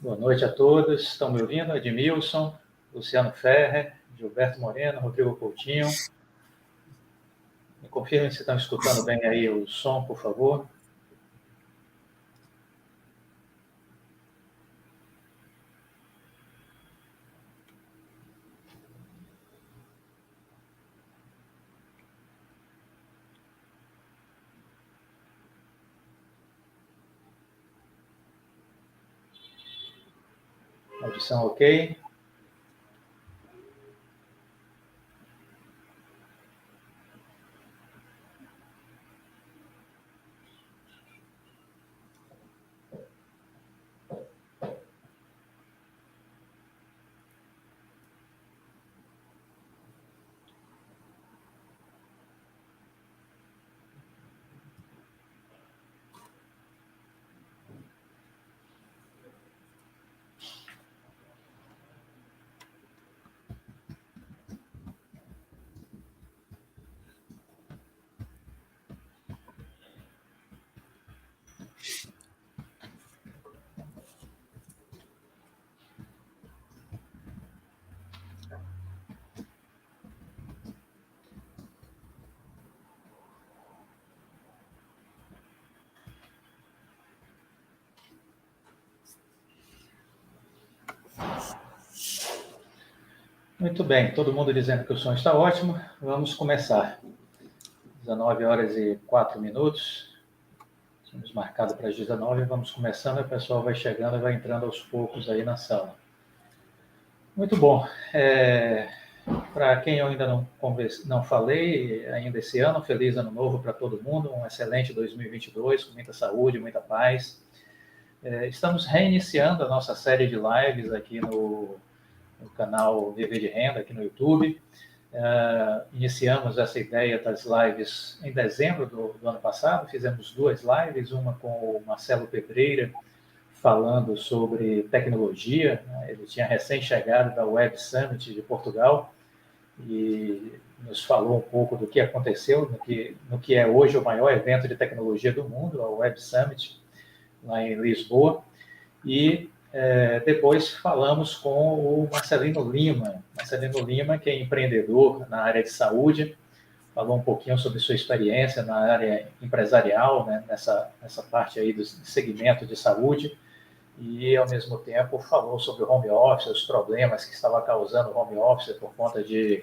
Boa noite a todos. Estão me ouvindo? Edmilson, Luciano Ferrer, Gilberto Moreno, Rodrigo Coutinho. Me confirmem se estão escutando bem aí o som, por favor. Audição ok? Muito bem, todo mundo dizendo que o som está ótimo. Vamos começar. 19h04. Tínhamos marcado para as 19h, vamos começando, o pessoal vai chegando e vai entrando aos poucos aí na sala. Muito bom. Para quem eu ainda não falei, ainda esse ano, feliz ano novo para todo mundo, um excelente 2022, com muita saúde, muita paz. Estamos reiniciando a nossa série de lives aqui no canal Viver de Renda, aqui no YouTube. Iniciamos essa ideia das lives em dezembro do ano passado, fizemos 2 lives, uma com o Marcelo Pedreira, falando sobre tecnologia, né? Ele tinha recém-chegado da Web Summit de Portugal e nos falou um pouco do que aconteceu no que é hoje o maior evento de tecnologia do mundo, a Web Summit, lá em Lisboa. E depois falamos com o Marcelino Lima, que é empreendedor na área de saúde, falou um pouquinho sobre sua experiência na área empresarial, né, nessa parte aí do segmento de saúde, e ao mesmo tempo falou sobre o home office, os problemas que estava causando o home office por conta de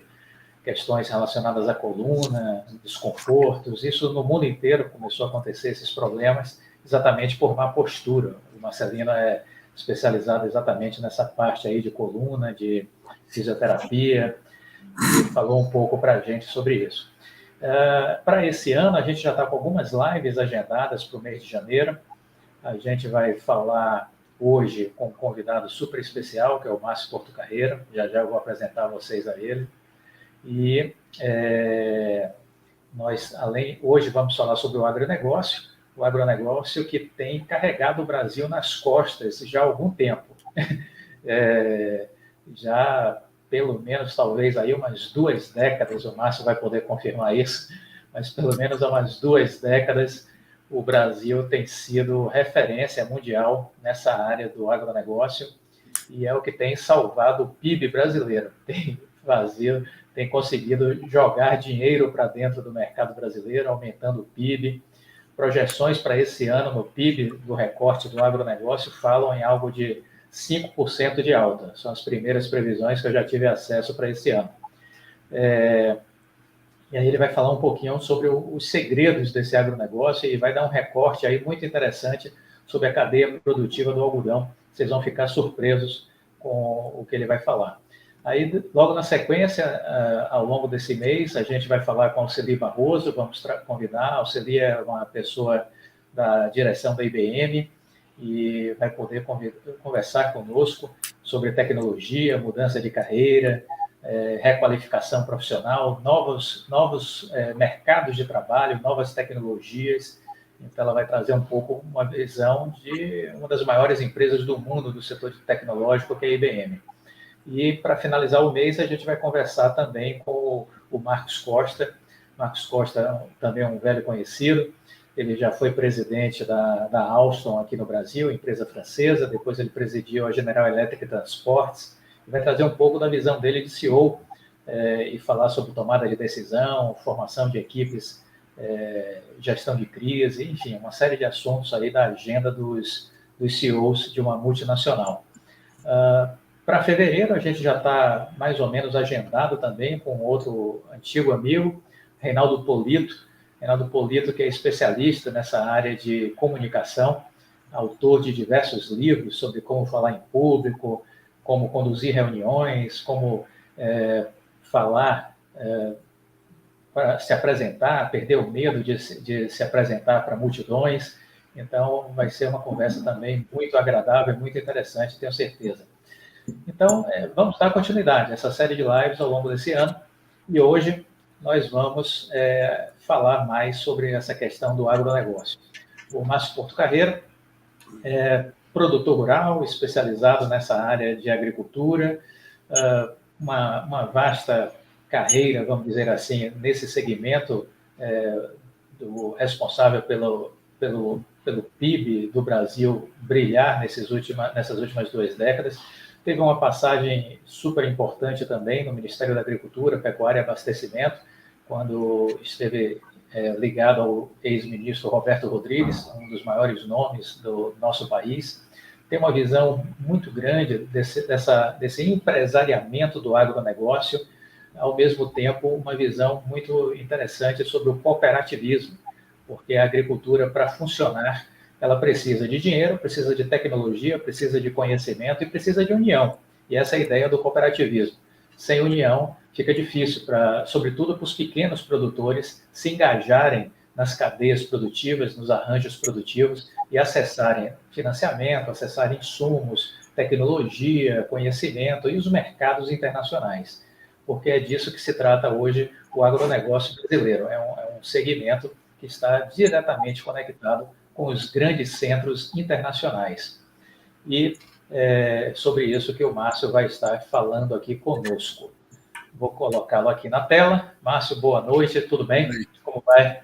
questões relacionadas à coluna, desconfortos. Isso no mundo inteiro começou a acontecer, esses problemas, exatamente por má postura. O Marcelino é especializado exatamente nessa parte aí de coluna, de fisioterapia, e falou um pouco para a gente sobre isso. Para esse ano, a gente já está com algumas lives agendadas para o mês de janeiro. A gente vai falar hoje com um convidado super especial, que é o Márcio Portocarreiro. Já eu vou apresentar vocês a ele. E nós, hoje vamos falar sobre o agronegócio que tem carregado o Brasil nas costas já há algum tempo. Já pelo menos, talvez, aí umas 2 décadas, o Márcio vai poder confirmar isso, mas pelo menos há umas 2 décadas, o Brasil tem sido referência mundial nessa área do agronegócio e é o que tem salvado o PIB brasileiro. Tem conseguido jogar dinheiro para dentro do mercado brasileiro, aumentando o PIB. Projeções para esse ano no PIB do recorte do agronegócio falam em algo de 5% de alta. São as primeiras previsões que eu já tive acesso para esse ano. E aí ele vai falar um pouquinho sobre os segredos desse agronegócio e vai dar um recorte aí muito interessante sobre a cadeia produtiva do algodão. Vocês vão ficar surpresos com o que ele vai falar. Aí, logo na sequência, ao longo desse mês, a gente vai falar com a Alceli Barroso, vamos convidar. A Alceli é uma pessoa da direção da IBM e vai poder conversar conosco sobre tecnologia, mudança de carreira, requalificação profissional, novos mercados de trabalho, novas tecnologias. Então, ela vai trazer um pouco uma visão de uma das maiores empresas do mundo do setor tecnológico, que é a IBM. E, para finalizar o mês, a gente vai conversar também com o Marcos Costa. Marcos Costa também é um velho conhecido. Ele já foi presidente da Alstom aqui no Brasil, empresa francesa. Depois ele presidiu a General Electric Transportes. Vai trazer um pouco da visão dele de CEO e falar sobre tomada de decisão, formação de equipes, gestão de crise, enfim, uma série de assuntos aí da agenda dos CEOs de uma multinacional. Para fevereiro, a gente já está mais ou menos agendado também com outro antigo amigo, Reinaldo Polito. Reinaldo Polito, que é especialista nessa área de comunicação, autor de diversos livros sobre como falar em público, como conduzir reuniões, como falar para se apresentar, perder o medo de se apresentar para multidões. Então, vai ser uma conversa também muito agradável, muito interessante, tenho certeza. Então, vamos dar continuidade a essa série de lives ao longo desse ano. E hoje nós vamos falar mais sobre essa questão do agronegócio. O Márcio Portocarrero é produtor rural, especializado nessa área de agricultura, uma vasta carreira, vamos dizer assim, nesse segmento responsável pelo PIB do Brasil brilhar nessas últimas 2 décadas. Teve uma passagem super importante também no Ministério da Agricultura, Pecuária e Abastecimento, quando esteve ligado ao ex-ministro Roberto Rodrigues, um dos maiores nomes do nosso país. Tem uma visão muito grande desse empresariamento do agronegócio, ao mesmo tempo uma visão muito interessante sobre o cooperativismo, porque a agricultura, para funcionar, ela precisa de dinheiro, precisa de tecnologia, precisa de conhecimento e precisa de união. E essa é a ideia do cooperativismo. Sem união, fica difícil, sobretudo para os pequenos produtores, se engajarem nas cadeias produtivas, nos arranjos produtivos e acessarem financiamento, acessarem insumos, tecnologia, conhecimento e os mercados internacionais. Porque é disso que se trata hoje o agronegócio brasileiro. É um segmento que está diretamente conectado com os grandes centros internacionais. E sobre isso que o Márcio vai estar falando aqui conosco. Vou colocá-lo aqui na tela. Márcio, boa noite, tudo bem? Como vai?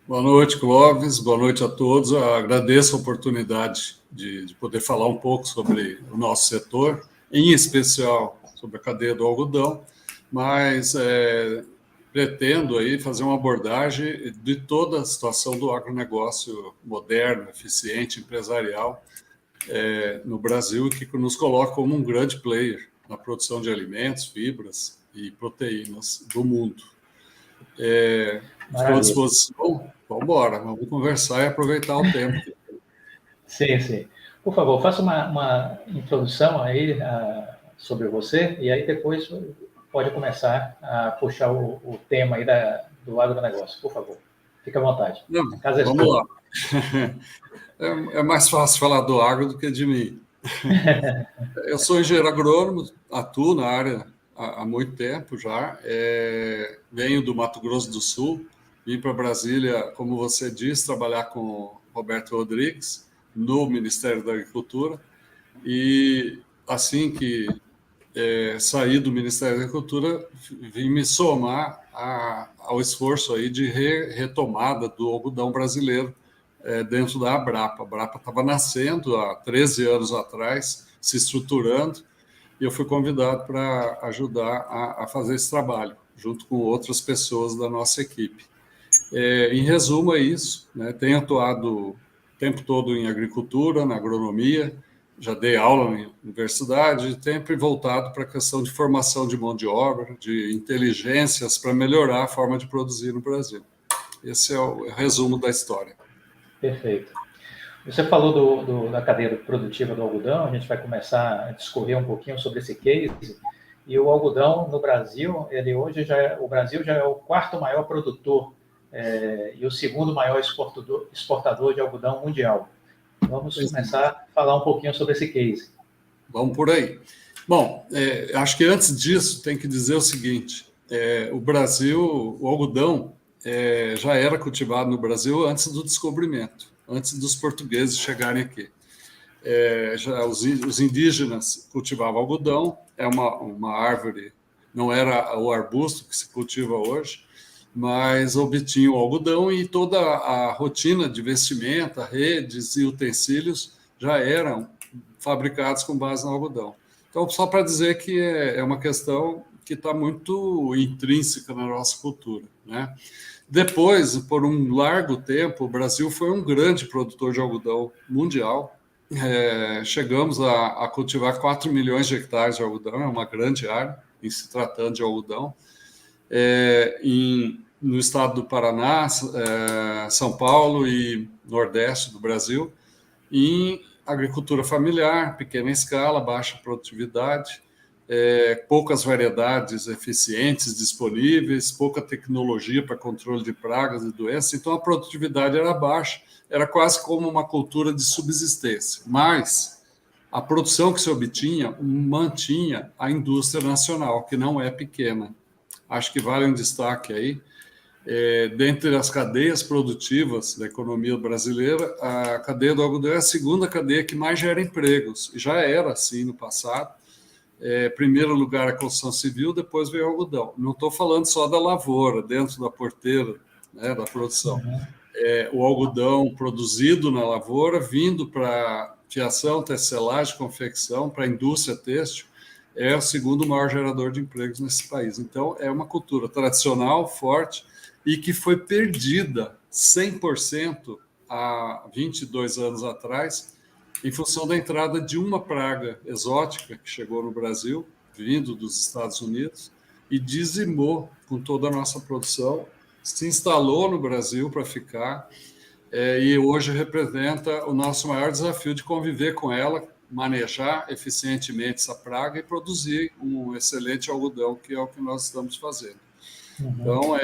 Boa noite, Clóvis. Boa noite a todos. Eu agradeço a oportunidade de poder falar um pouco sobre o nosso setor, em especial sobre a cadeia do algodão, mas pretendo aí fazer uma abordagem de toda a situação do agronegócio moderno, eficiente, empresarial no Brasil, que nos coloca como um grande player na produção de alimentos, fibras e proteínas do mundo. Estou à disposição. Vamos embora, vamos conversar e aproveitar o tempo. Sim, sim. Por favor, faça uma introdução aí sobre você e aí depois pode começar a puxar o tema aí do agronegócio, por favor. Fique à vontade. Não, vamos lá. É mais fácil falar do agro do que de mim. Eu sou engenheiro agrônomo, atuo na área há muito tempo já. Venho do Mato Grosso do Sul, vim para Brasília, como você disse, trabalhar com Roberto Rodrigues no Ministério da Agricultura. E assim que saí do Ministério da Agricultura, vim me somar ao esforço aí de retomada do algodão brasileiro dentro da Abrapa. A Abrapa estava nascendo há 13 anos atrás, se estruturando, e eu fui convidado para ajudar a fazer esse trabalho, junto com outras pessoas da nossa equipe. Em resumo, é isso, né? Tenho atuado o tempo todo em agricultura, na agronomia, já dei aula na universidade, sempre voltado para a questão de formação de mão de obra, de inteligências para melhorar a forma de produzir no Brasil. Esse é o resumo da história. Perfeito. Você falou da cadeia produtiva do algodão, a gente vai começar a discorrer um pouquinho sobre esse case, e o algodão no Brasil, o Brasil já é o quarto maior produtor e o segundo maior exportador de algodão mundial. Vamos começar a falar um pouquinho sobre esse case. Vamos por aí. Bom, acho que antes disso tem que dizer o seguinte, o Brasil, o algodão já era cultivado no Brasil antes do descobrimento, antes dos portugueses chegarem aqui. Já os indígenas cultivavam algodão, é uma árvore, não era o arbusto que se cultiva hoje, mas obtinham o algodão e toda a rotina de vestimenta, redes e utensílios já eram fabricados com base no algodão. Então, só para dizer que é uma questão que está muito intrínseca na nossa cultura, né? Depois, por um largo tempo, o Brasil foi um grande produtor de algodão mundial. Chegamos a cultivar 4 milhões de hectares de algodão, é uma grande área, em se tratando de algodão. No estado do Paraná, São Paulo e Nordeste do Brasil, em agricultura familiar, pequena escala, baixa produtividade, poucas variedades eficientes disponíveis, pouca tecnologia para controle de pragas e doenças, então a produtividade era baixa, era quase como uma cultura de subsistência, mas a produção que se obtinha mantinha a indústria nacional, que não é pequena. Acho que vale um destaque aí. Dentre as cadeias produtivas da economia brasileira, a cadeia do algodão é a segunda cadeia que mais gera empregos, e já era assim no passado. Primeiro lugar a construção civil, depois veio o algodão. Não estou falando só da lavoura, dentro da porteira, né, da produção. Uhum. O algodão produzido na lavoura, vindo para fiação, tecelagem, confecção, para a indústria têxtil, é o segundo maior gerador de empregos nesse país. Então, é uma cultura tradicional, forte, e que foi perdida 100% há 22 anos atrás, em função da entrada de uma praga exótica que chegou no Brasil, vindo dos Estados Unidos, e dizimou com toda a nossa produção, se instalou no Brasil para ficar, e hoje representa o nosso maior desafio de conviver com ela, manejar eficientemente essa praga e produzir um excelente algodão, que é o que nós estamos fazendo. Uhum. Então,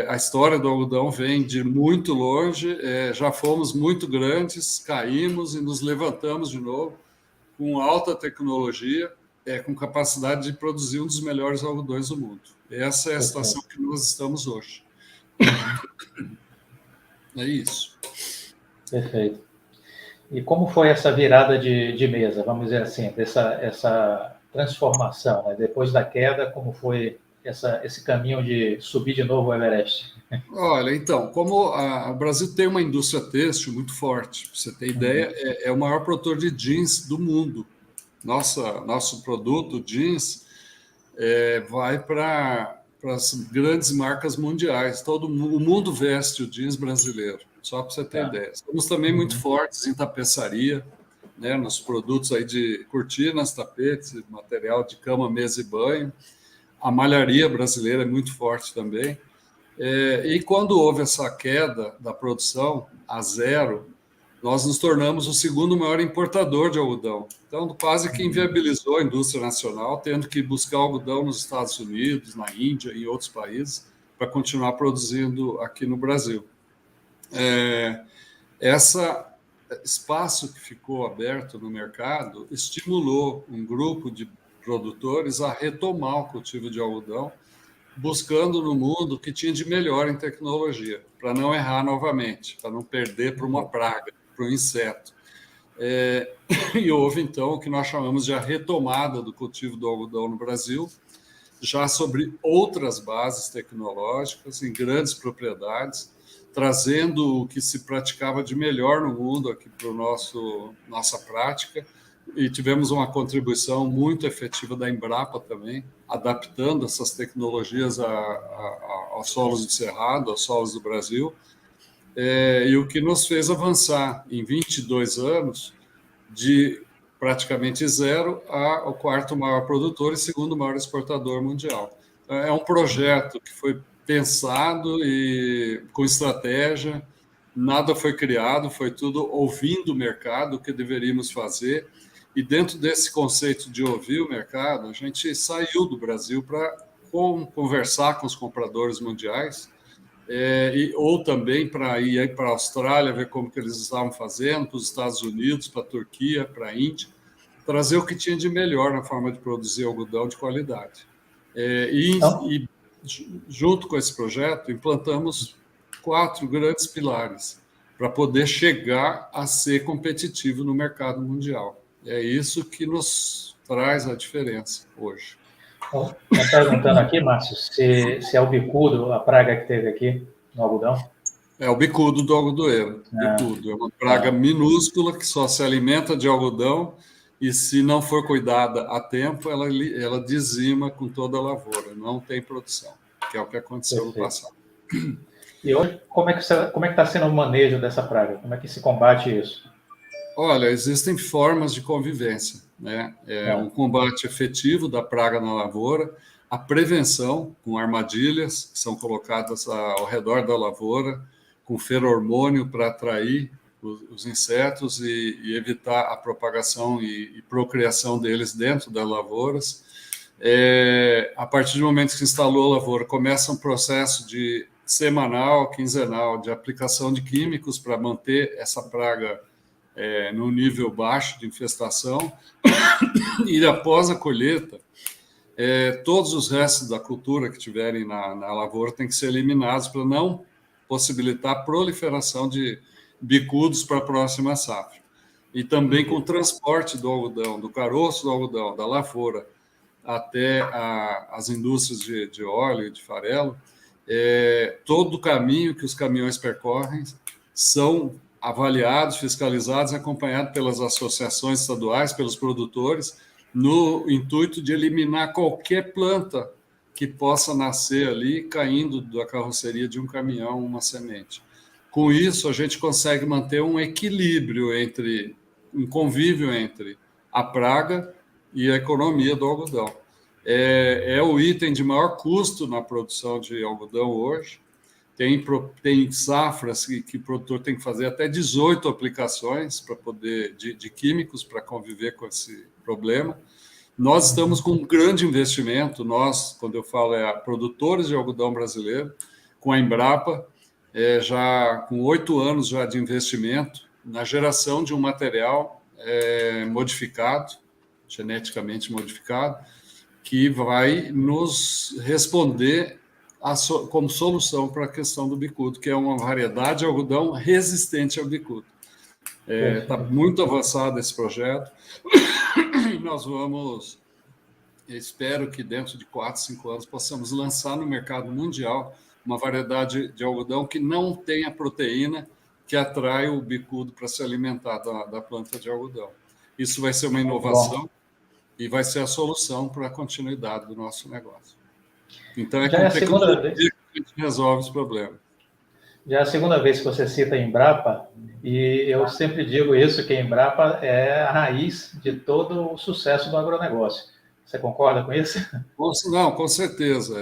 a história do algodão vem de muito longe, já fomos muito grandes, caímos e nos levantamos de novo, com alta tecnologia, com capacidade de produzir um dos melhores algodões do mundo. Essa é a situação que nós estamos hoje. É isso. Perfeito. E como foi essa virada de mesa, vamos dizer assim, essa transformação, né? Depois da queda, como foi esse caminho de subir de novo o Everest? Olha, então, como o Brasil tem uma indústria têxtil muito forte, para você ter ideia, é o maior produtor de jeans do mundo. Nosso produto, jeans, vai para as grandes marcas mundiais. O mundo veste o jeans brasileiro, só para você ter ideia. Somos também muito fortes em tapeçaria, né, nos produtos aí de cortinas, tapetes, material de cama, mesa e banho. A malharia brasileira é muito forte também. E quando houve essa queda da produção a zero, nós nos tornamos o segundo maior importador de algodão. Então, quase que inviabilizou a indústria nacional, tendo que buscar algodão nos Estados Unidos, na Índia e em outros países, para continuar produzindo aqui no Brasil. Esse espaço que ficou aberto no mercado estimulou um grupo de produtores a retomar o cultivo de algodão, buscando no mundo o que tinha de melhor em tecnologia, para não errar novamente, para não perder para uma praga, para um inseto. E houve, então, o que nós chamamos de a retomada do cultivo do algodão no Brasil, já sobre outras bases tecnológicas, em grandes propriedades, trazendo o que se praticava de melhor no mundo aqui para nossa prática, e tivemos uma contribuição muito efetiva da Embrapa também, adaptando essas tecnologias aos solos de Cerrado, aos solos do Brasil, e o que nos fez avançar em 22 anos de praticamente zero ao quarto maior produtor e segundo maior exportador mundial. É um projeto que foi pensado e com estratégia, nada foi criado, foi tudo ouvindo o mercado, o que deveríamos fazer, e dentro desse conceito de ouvir o mercado, a gente saiu do Brasil para conversar com os compradores mundiais, ou também para ir para a Austrália, ver como que eles estavam fazendo, para os Estados Unidos, para a Turquia, para a Índia, trazer o que tinha de melhor na forma de produzir algodão de qualidade. E junto com esse projeto, implantamos 4 grandes pilares para poder chegar a ser competitivo no mercado mundial. É isso que nos traz a diferença hoje. Estão perguntando aqui, Márcio, se é o bicudo a praga que teve aqui no algodão? É o bicudo do algodoeiro. Bicudo. É uma praga minúscula que só se alimenta de algodão e, se não for cuidada a tempo, ela dizima com toda a lavoura. Não tem produção, que é o que aconteceu no passado. E hoje, como é que está sendo o manejo dessa praga? Como é que se combate isso? Olha, existem formas de convivência, né? Um combate efetivo da praga na lavoura, a prevenção com armadilhas que são colocadas ao redor da lavoura, com feromônio para atrair os insetos e evitar a propagação e procriação deles dentro das lavouras. A partir do momento que se instalou a lavoura, começa um processo de semanal, quinzenal, de aplicação de químicos para manter essa praga no nível baixo de infestação, e após a colheita, todos os restos da cultura que tiverem na lavoura têm que ser eliminados para não possibilitar a proliferação de bicudos para a próxima safra. E também com o transporte do algodão, do caroço do algodão, da lavoura, até as indústrias de óleo e de farelo, todo o caminho que os caminhões percorrem são avaliados, fiscalizados, acompanhados pelas associações estaduais, pelos produtores, no intuito de eliminar qualquer planta que possa nascer ali caindo da carroceria de um caminhão, uma semente. Com isso, a gente consegue manter um equilíbrio um convívio entre a praga e a economia do algodão. É o item de maior custo na produção de algodão hoje. Tem safras que o produtor tem que fazer até 18 aplicações para poder de químicos para conviver com esse problema. Nós estamos com um grande investimento, quando eu falo, produtores de algodão brasileiro, com a Embrapa, já com 8 anos já de investimento na geração de um material modificado, geneticamente modificado, que vai nos responder como solução para a questão do bicudo, que é uma variedade de algodão resistente ao bicudo. Está muito avançado esse projeto. Nós espero que dentro de 4, 5 anos possamos lançar no mercado mundial uma variedade de algodão que não tenha proteína que atrai o bicudo para se alimentar da planta de algodão. Isso vai ser uma inovação e vai ser a solução para a continuidade do nosso negócio. Então, já é a segunda vez que a gente resolve os problemas. Já é a segunda vez que você cita a Embrapa, e eu sempre digo isso, que a Embrapa é a raiz de todo o sucesso do agronegócio. Você concorda com isso? Não, com certeza.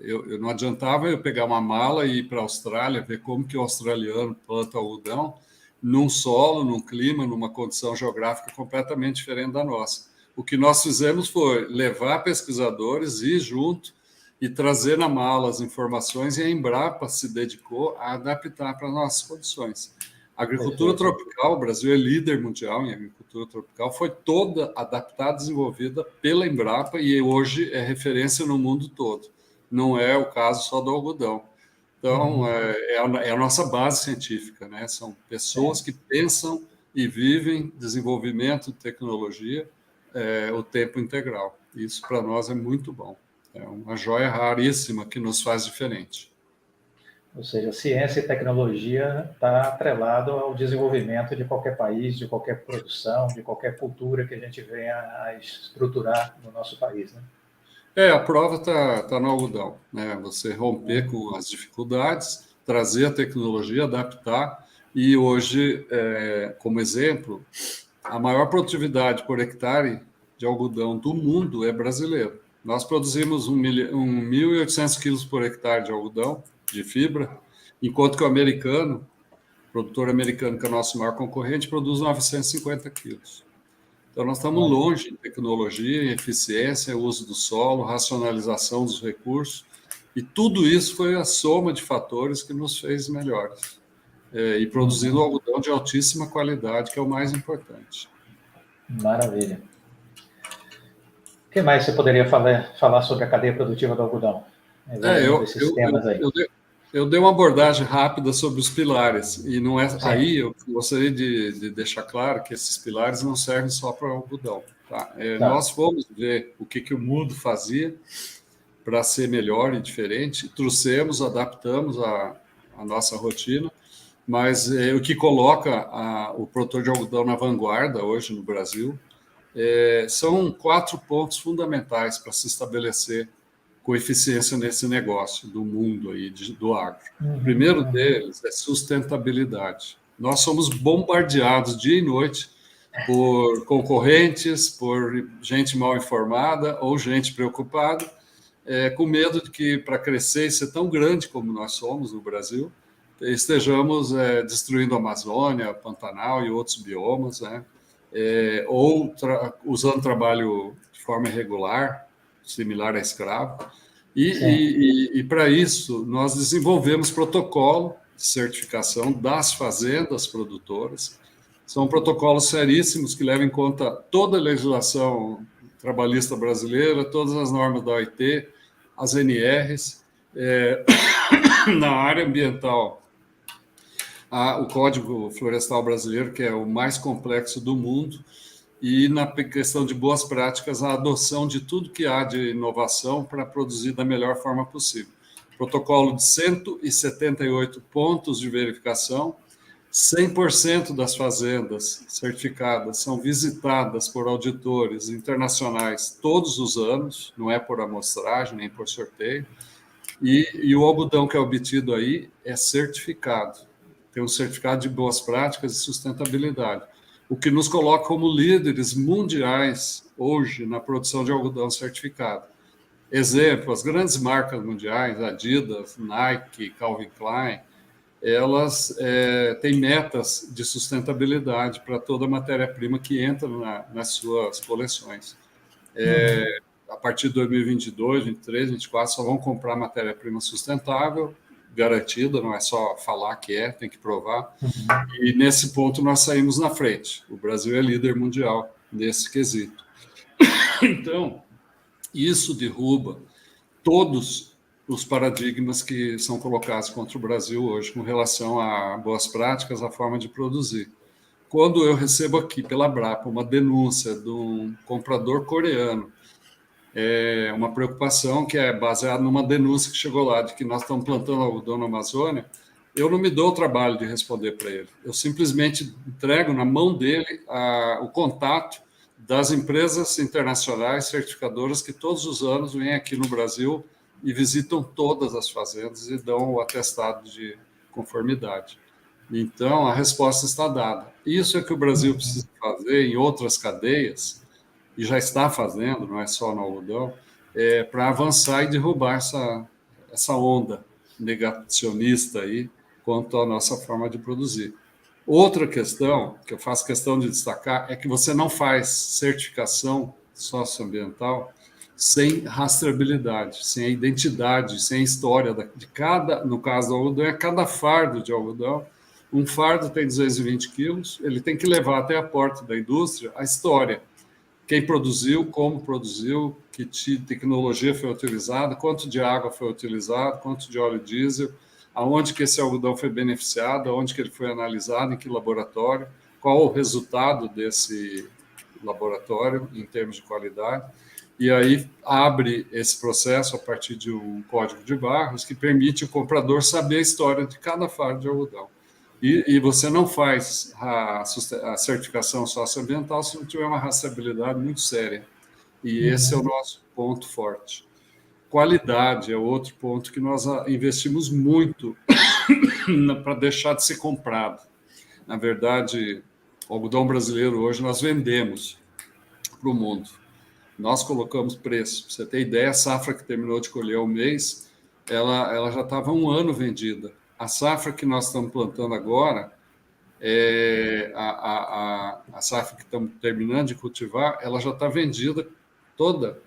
Eu não adiantava eu pegar uma mala e ir para a Austrália, ver como que o australiano planta algodão, num solo, num clima, numa condição geográfica completamente diferente da nossa. O que nós fizemos foi levar pesquisadores, ir junto, e trazer na mala as informações, e a Embrapa se dedicou a adaptar para as nossas condições. A agricultura tropical, o Brasil é líder mundial em agricultura tropical, foi toda adaptada, desenvolvida pela Embrapa, e hoje é referência no mundo todo. Não é o caso só do algodão. Então, é a nossa base científica, né? São pessoas que pensam e vivem desenvolvimento de tecnologia o tempo integral. Isso, para nós, é muito bom. É uma joia raríssima que nos faz diferente. Ou seja, ciência e tecnologia está atrelado ao desenvolvimento de qualquer país, de qualquer produção, de qualquer cultura que a gente venha a estruturar no nosso país, né? A prova tá no algodão, né? Você romper com as dificuldades, trazer a tecnologia, adaptar, e hoje, como exemplo, a maior produtividade por hectare de algodão do mundo é brasileiro. Nós produzimos 1.800 quilos por hectare de algodão, de fibra, enquanto que o americano, produtor americano, que é o nosso maior concorrente, produz 950 quilos. Então, nós estamos longe em tecnologia, em eficiência, uso do solo, racionalização dos recursos, e tudo isso foi a soma de fatores que nos fez melhores. E produzindo algodão de altíssima qualidade, que é o mais importante. Maravilha. O que mais você poderia falar sobre a cadeia produtiva do algodão? Esses temas aí. Eu dei uma abordagem rápida sobre os pilares, e não é. Sim. Aí eu gostaria de deixar claro que esses pilares não servem só para o algodão. Tá? Nós fomos ver o que o mundo fazia para ser melhor e diferente, trouxemos, adaptamos a nossa rotina, mas o que coloca o produtor de algodão na vanguarda hoje no Brasil são 4 pontos fundamentais para se estabelecer com eficiência nesse negócio do mundo aí, do agro. O primeiro deles é sustentabilidade. Nós somos bombardeados dia e noite por concorrentes, por gente mal informada ou gente preocupada, com medo de que, para crescer e ser tão grande como nós somos no Brasil, estejamos destruindo a Amazônia, Pantanal e outros biomas, né? Ou usando trabalho de forma irregular, similar a escravo. E para isso, nós desenvolvemos protocolo de certificação das fazendas produtoras. São protocolos seríssimos que levam em conta toda a legislação trabalhista brasileira, todas as normas da OIT, as NRs. Na área ambiental, o Código Florestal Brasileiro, que é o mais complexo do mundo, e na questão de boas práticas, a adoção de tudo que há de inovação para produzir da melhor forma possível. Protocolo de 178 pontos de verificação, 100% das fazendas certificadas são visitadas por auditores internacionais todos os anos, não é por amostragem nem por sorteio, e o algodão que é obtido aí é certificado, tem um certificado de boas práticas e sustentabilidade, o que nos coloca como líderes mundiais hoje na produção de algodão certificado. Exemplo, as grandes marcas mundiais, Adidas, Nike, Calvin Klein, elas têm metas de sustentabilidade para toda a matéria-prima que entra nas suas coleções. A partir de 2022, 2023, 2024, só vão comprar matéria-prima sustentável, garantida, não é só falar que tem que provar. E nesse ponto nós saímos na frente. O Brasil é líder mundial nesse quesito. Então, isso derruba todos os paradigmas que são colocados contra o Brasil hoje com relação a boas práticas, a forma de produzir. Quando eu recebo aqui pela Brapa uma denúncia de um comprador coreano, uma preocupação que é baseada numa denúncia que chegou lá de que nós estamos plantando algodão na Amazônia, eu não me dou o trabalho de responder para ele. Eu simplesmente entrego na mão dele o contato das empresas internacionais certificadoras que todos os anos vêm aqui no Brasil e visitam todas as fazendas e dão o atestado de conformidade. Então, a resposta está dada. Isso é que o Brasil precisa fazer em outras cadeias, e já está fazendo, não é só no algodão, para avançar e derrubar essa onda negacionista aí quanto à nossa forma de produzir. Outra questão, que eu faço questão de destacar, é que você não faz certificação socioambiental sem rastreabilidade, sem a identidade, sem a história de cada, no caso do algodão, cada fardo de algodão. Um fardo tem 220 quilos, ele tem que levar até a porta da indústria a história. Quem produziu, como produziu, que tecnologia foi utilizada, quanto de água foi utilizado, quanto de óleo diesel, aonde que esse algodão foi beneficiado, aonde que ele foi analisado, em que laboratório. qual o resultado desse laboratório em termos de qualidade, e aí abre esse processo a partir de um código de barras que permite o comprador saber a história de cada fardo de algodão. E você não faz a certificação socioambiental se não tiver uma rastreabilidade muito séria. E esse é o nosso ponto forte. Qualidade é outro ponto que nós investimos muito para deixar de ser comprado. Na verdade, o algodão brasileiro hoje nós vendemos para o mundo. Nós colocamos preço. Para você ter ideia, a safra que terminou de colher o mês, ela já estava 1 ano vendida. A safra que nós estamos plantando agora, a safra que estamos terminando de cultivar, ela já está vendida toda.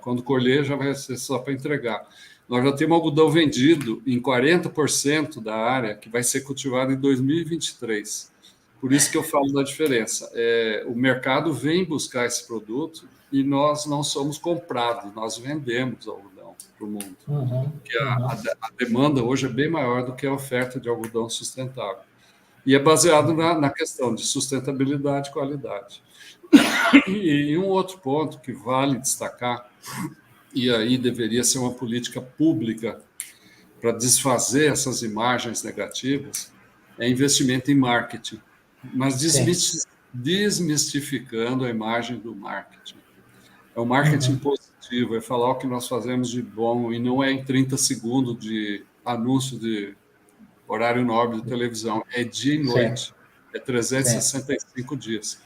Quando colher, já vai ser só para entregar. Nós já temos algodão vendido em 40% da área que vai ser cultivado em 2023. Por isso que eu falo da diferença. O mercado vem buscar esse produto e nós não somos comprados, nós vendemos algodão para o mundo. Porque a demanda hoje é bem maior do que a oferta de algodão sustentável. E é baseado na questão de sustentabilidade e qualidade. E um outro ponto que vale destacar, e aí deveria ser uma política pública para desfazer essas imagens negativas, é investimento em marketing, mas desmistificando a imagem do marketing. É o marketing positivo, é falar o que nós fazemos de bom, e não é em 30 segundos de anúncio de horário nobre de televisão, é dia e noite, é 365 dias.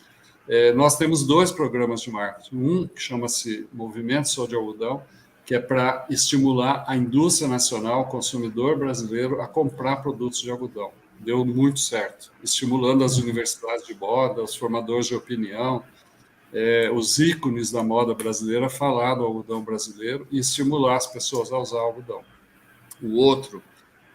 Nós temos 2 programas de marketing, um que chama-se Movimento Sou de Algodão, que é para estimular a indústria nacional, o consumidor brasileiro, a comprar produtos de algodão. Deu muito certo, estimulando as universidades de moda, os formadores de opinião, os ícones da moda brasileira a falar do algodão brasileiro e estimular as pessoas a usar algodão. O outro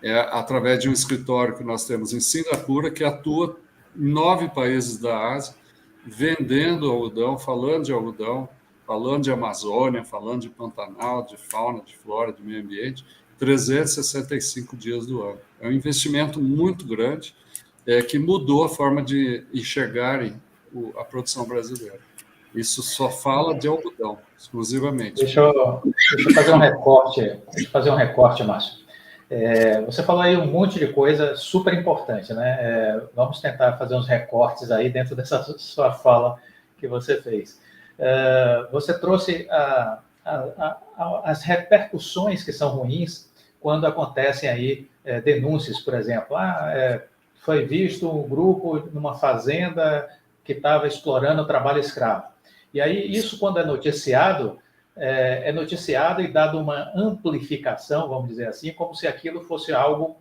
é através de um escritório que nós temos em Singapura, que atua em 9 países da Ásia, vendendo algodão, falando de algodão, falando de Amazônia, falando de Pantanal, de fauna, de flora, de meio ambiente, 365 dias do ano. É um investimento muito grande que mudou a forma de enxergarem a produção brasileira. Isso só fala de algodão, exclusivamente. Deixa eu fazer um recorte, Márcio. Você falou aí um monte de coisa super importante, né? Vamos tentar fazer uns recortes aí dentro dessa sua fala que você fez. Você trouxe as repercussões que são ruins quando acontecem aí denúncias, por exemplo. Foi visto um grupo numa fazenda que estava explorando o trabalho escravo. E aí, isso, quando é noticiado e dado uma amplificação, vamos dizer assim, como se aquilo fosse algo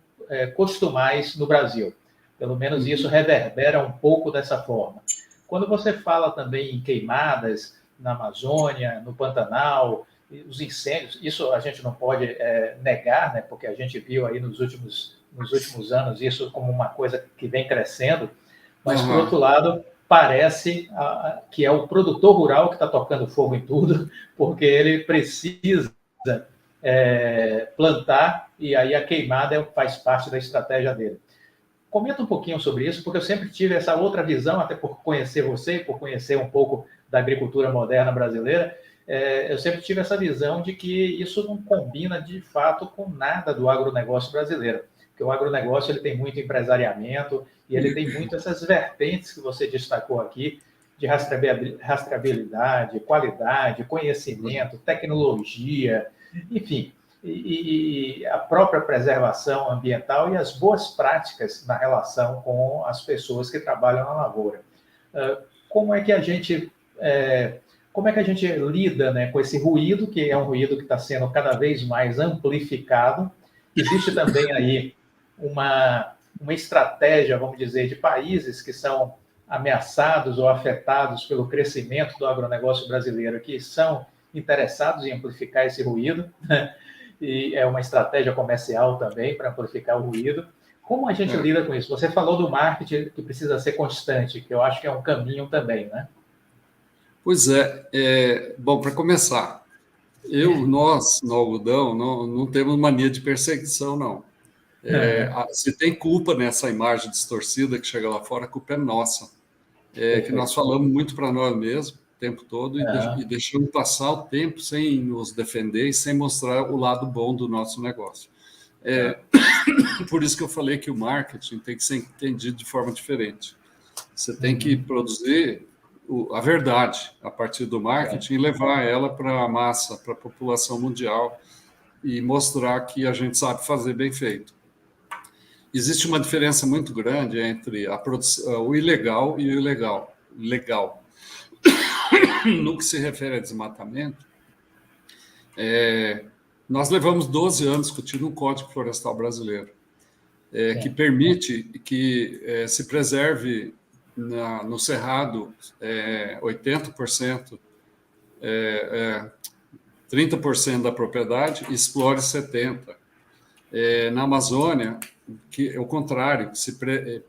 costumais no Brasil. Pelo menos isso reverbera um pouco dessa forma. Quando você fala também em queimadas na Amazônia, no Pantanal, os incêndios, isso a gente não pode negar, né, porque a gente viu aí nos últimos anos isso como uma coisa que vem crescendo, mas, por outro lado, parece que é o produtor rural que está tocando fogo em tudo, porque ele precisa plantar e aí a queimada faz parte da estratégia dele. Comenta um pouquinho sobre isso, porque eu sempre tive essa outra visão, até por conhecer você, por conhecer um pouco da agricultura moderna brasileira, eu sempre tive essa visão de que isso não combina, de fato, com nada do agronegócio brasileiro. Porque o agronegócio ele tem muito empresariamento e ele tem muito essas vertentes que você destacou aqui, de rastreabilidade, qualidade, conhecimento, tecnologia, enfim, e a própria preservação ambiental e as boas práticas na relação com as pessoas que trabalham na lavoura. Como é que a gente lida, né, com esse ruído, que é um ruído que está sendo cada vez mais amplificado? Existe também aí uma estratégia, vamos dizer, de países que são ameaçados ou afetados pelo crescimento do agronegócio brasileiro, que são interessados em amplificar esse ruído, né? E é uma estratégia comercial também para amplificar o ruído. Como a gente lida com isso? Você falou do marketing que precisa ser constante, que eu acho que é um caminho também, né? Pois bom, para começar, nós, no algodão, não temos mania de perseguição, não. Se tem culpa nessa imagem distorcida que chega lá fora, a culpa é nossa. Que nós falamos muito para nós mesmos o tempo todo e deixamos passar o tempo sem nos defender e sem mostrar o lado bom do nosso negócio. Por isso que eu falei que o marketing tem que ser entendido de forma diferente. Você tem que produzir a verdade a partir do marketing e levar ela para a massa, para a população mundial e mostrar que a gente sabe fazer bem feito. Existe uma diferença muito grande entre o ilegal e o legal. No que se refere a desmatamento, nós levamos 12 anos discutindo um Código Florestal brasileiro, que permite que se preserve no Cerrado 80%, 30% da propriedade e explore 70%. Na Amazônia, que é o contrário, se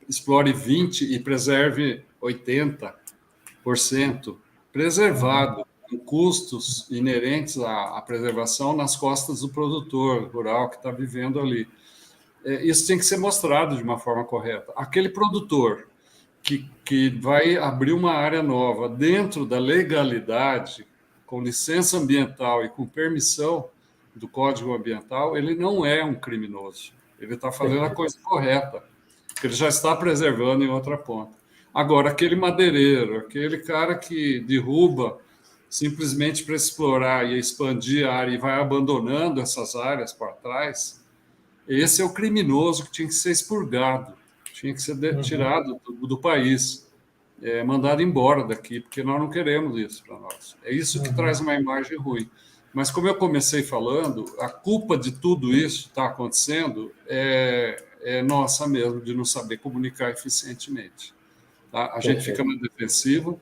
explore 20% e preserve 80%, preservado, com custos inerentes à preservação nas costas do produtor rural que está vivendo ali. Isso tem que ser mostrado de uma forma correta. Aquele produtor que vai abrir uma área nova dentro da legalidade, com licença ambiental e com permissão do Código Ambiental, ele não é um criminoso. Ele está fazendo a coisa correta, porque ele já está preservando em outra ponta. Agora, aquele madeireiro, aquele cara que derruba simplesmente para explorar e expandir a área e vai abandonando essas áreas para trás, esse é o criminoso que tinha que ser expurgado, tinha que ser tirado do país, mandado embora daqui, porque nós não queremos isso para nós. É isso que traz uma imagem ruim. Mas, como eu comecei falando, a culpa de tudo isso que está acontecendo é nossa mesmo, de não saber comunicar eficientemente. Tá? A gente fica na defensiva,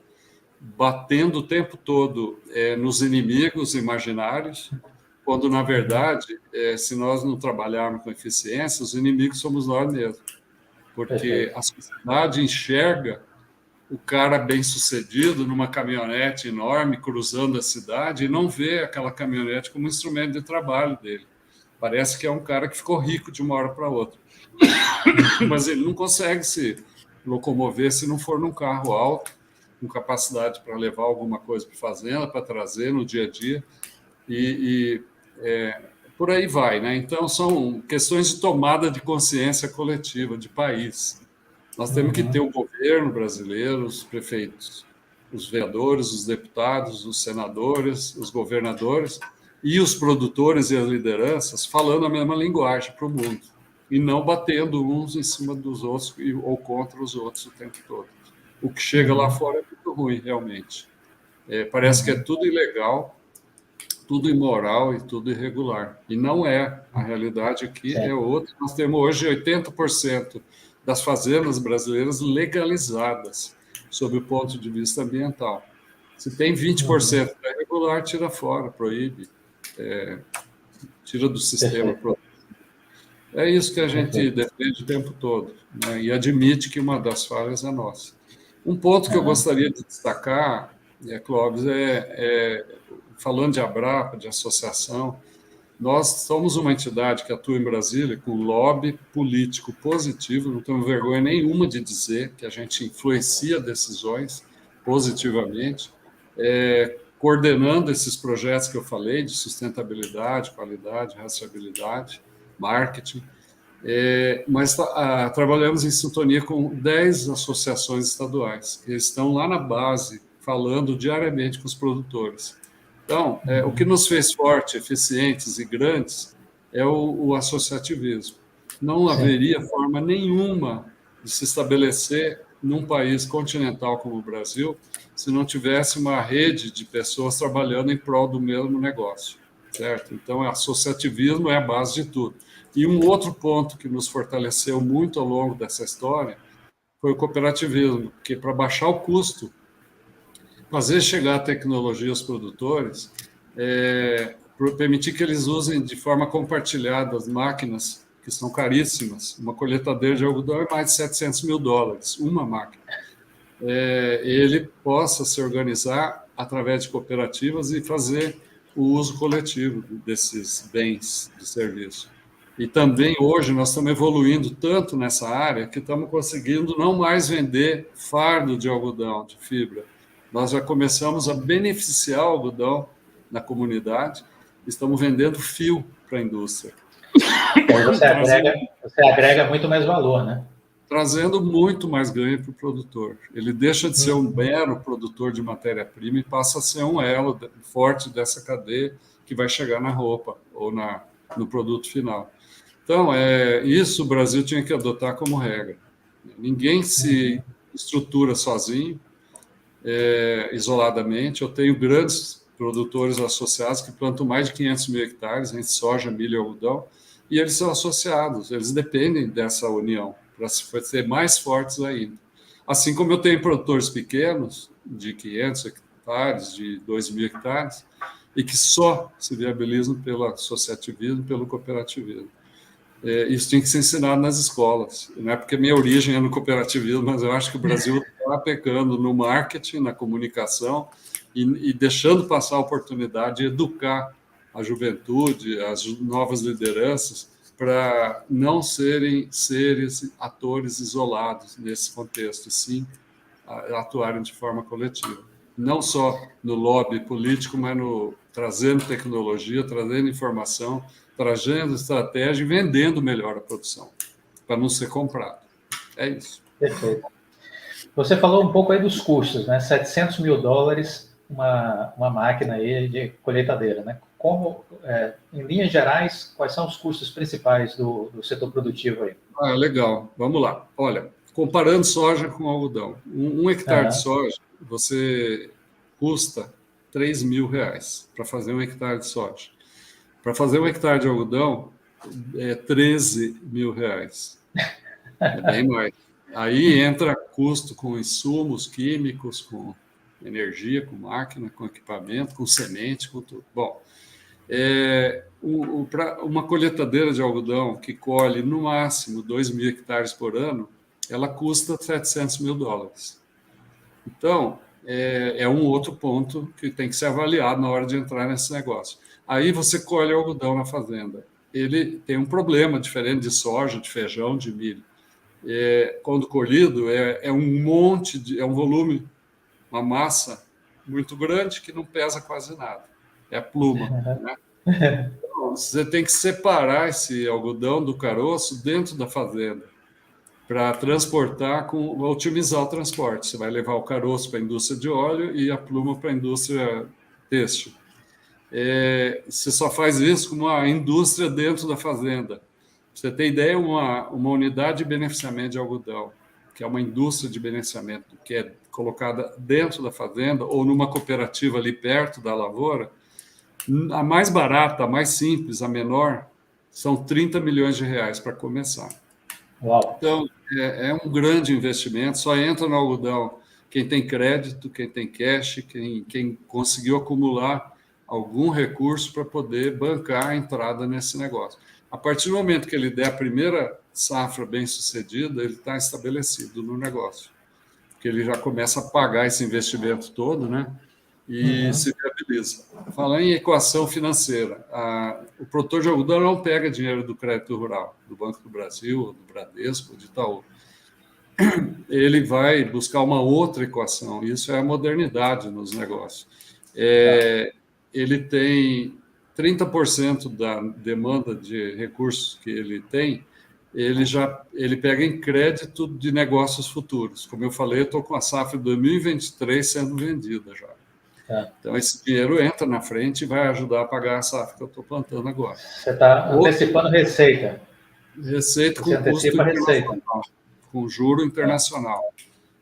batendo o tempo todo nos inimigos imaginários, quando, na verdade, se nós não trabalharmos com eficiência, os inimigos somos nós mesmos. Porque a sociedade enxerga o cara bem-sucedido numa caminhonete enorme cruzando a cidade e não vê aquela caminhonete como instrumento de trabalho dele. Parece que é um cara que ficou rico de uma hora para outra. Mas ele não consegue se locomover se não for num carro alto, com capacidade para levar alguma coisa para a fazenda, para trazer no dia a dia. Por aí vai, né? Então, são questões de tomada de consciência coletiva, de país. Nós temos que ter o governo brasileiro, os prefeitos, os vereadores, os deputados, os senadores, os governadores e os produtores e as lideranças falando a mesma linguagem para o mundo e não batendo uns em cima dos outros ou contra os outros o tempo todo. O que chega lá fora é muito ruim, realmente. Parece que é tudo ilegal, tudo imoral e tudo irregular. E não é. A realidade aqui é outra. Nós temos hoje 80% das fazendas brasileiras legalizadas, sob o ponto de vista ambiental. Se tem 20% que é irregular, tira fora, proíbe, tira do sistema. É isso que a gente defende o tempo todo, né? E admite que uma das falhas é nossa. Um ponto que eu gostaria de destacar, Clóvis, falando de Abrapa, de associação, nós somos uma entidade que atua em Brasília com lobby político positivo, não temos vergonha nenhuma de dizer que a gente influencia decisões positivamente, coordenando esses projetos que eu falei de sustentabilidade, qualidade, rastreabilidade, marketing, mas trabalhamos em sintonia com 10 associações estaduais, que estão lá na base, falando diariamente com os produtores. Então, o que nos fez fortes, eficientes e grandes é o associativismo. Não haveria forma nenhuma de se estabelecer num país continental como o Brasil se não tivesse uma rede de pessoas trabalhando em prol do mesmo negócio, certo? Então, o associativismo é a base de tudo. E um outro ponto que nos fortaleceu muito ao longo dessa história foi o cooperativismo, porque para baixar o custo, fazer chegar a tecnologia aos produtores, permitir que eles usem de forma compartilhada as máquinas, que são caríssimas. Uma colheitadeira de algodão é mais de $700 mil, uma máquina. Ele possa se organizar através de cooperativas e fazer o uso coletivo desses bens de serviço. E também hoje nós estamos evoluindo tanto nessa área que estamos conseguindo não mais vender fardo de algodão, de fibra. Nós já começamos a beneficiar o algodão na comunidade, estamos vendendo fio para a indústria. E aí você agrega muito mais valor, né? Trazendo muito mais ganho para o produtor. Ele deixa de ser um mero produtor de matéria-prima e passa a ser um elo forte dessa cadeia que vai chegar na roupa ou no produto final. Então, isso o Brasil tinha que adotar como regra. Ninguém se estrutura sozinho, isoladamente. Eu tenho grandes produtores associados que plantam mais de 500 mil hectares entre soja, milho e algodão, e eles são associados, eles dependem dessa união para ser mais fortes ainda. Assim como eu tenho produtores pequenos, de 500 hectares, de 2.000 hectares, e que só se viabilizam pelo associativismo, pelo cooperativismo. Isso tem que ser ensinado nas escolas. Não é porque minha origem é no cooperativismo, mas eu acho que o Brasil está pecando no marketing, na comunicação, e deixando passar a oportunidade de educar a juventude, as novas lideranças, para não serem seres, atores isolados nesse contexto, e sim atuarem de forma coletiva. Não só no lobby político, mas trazendo tecnologia, trazendo informação, trazendo estratégia e vendendo melhor a produção, para não ser comprado. É isso. Perfeito. Você falou um pouco aí dos custos, né? $700 mil, uma máquina aí de colheitadeira, né? Em linhas gerais, quais são os custos principais do setor produtivo aí? Legal. Vamos lá. Olha, comparando soja com algodão, um hectare de soja, você custa R$3.000 para fazer um hectare de soja. Para fazer um hectare de algodão, é R$13.000. É bem mais. Aí entra custo com insumos químicos, com energia, com máquina, com equipamento, com semente, com tudo. Bom, uma colheitadeira de algodão que colhe no máximo 2.000 hectares por ano, ela custa $700 mil. Então, é um outro ponto que tem que ser avaliado na hora de entrar nesse negócio. Aí você colhe o algodão na fazenda. Ele tem um problema diferente de soja, de feijão, de milho. Quando colhido, é um monte, é um volume, uma massa muito grande que não pesa quase nada. É a pluma, né? Então, você tem que separar esse algodão do caroço dentro da fazenda para transportar, otimizar o transporte. Você vai levar o caroço para a indústria de óleo e a pluma para a indústria têxtil. Você só faz isso com uma indústria dentro da fazenda. Pra você ter ideia, uma unidade de beneficiamento de algodão, que é uma indústria de beneficiamento que é colocada dentro da fazenda ou numa cooperativa ali perto da lavoura, a mais barata, a mais simples, a menor, são R$30 milhões para começar. Uau. Então, é um grande investimento, só entra no algodão quem tem crédito, quem tem cash, quem conseguiu acumular algum recurso para poder bancar a entrada nesse negócio. A partir do momento que ele der a primeira safra bem-sucedida, ele está estabelecido no negócio, porque ele já começa a pagar esse investimento todo, né? E se viabiliza. Falando em equação financeira, o produtor de algodão não pega dinheiro do crédito rural, do Banco do Brasil, do Bradesco, de Itaú. Ele vai buscar uma outra equação, isso é a modernidade nos negócios. Ele tem 30% da demanda de recursos que ele tem, ele pega em crédito de negócios futuros. Como eu falei, eu estou com a safra de 2023 sendo vendida já. Então, esse dinheiro entra na frente e vai ajudar a pagar a safra que eu estou plantando agora. Você está antecipando receita. Receita com custo internacional, com juro internacional.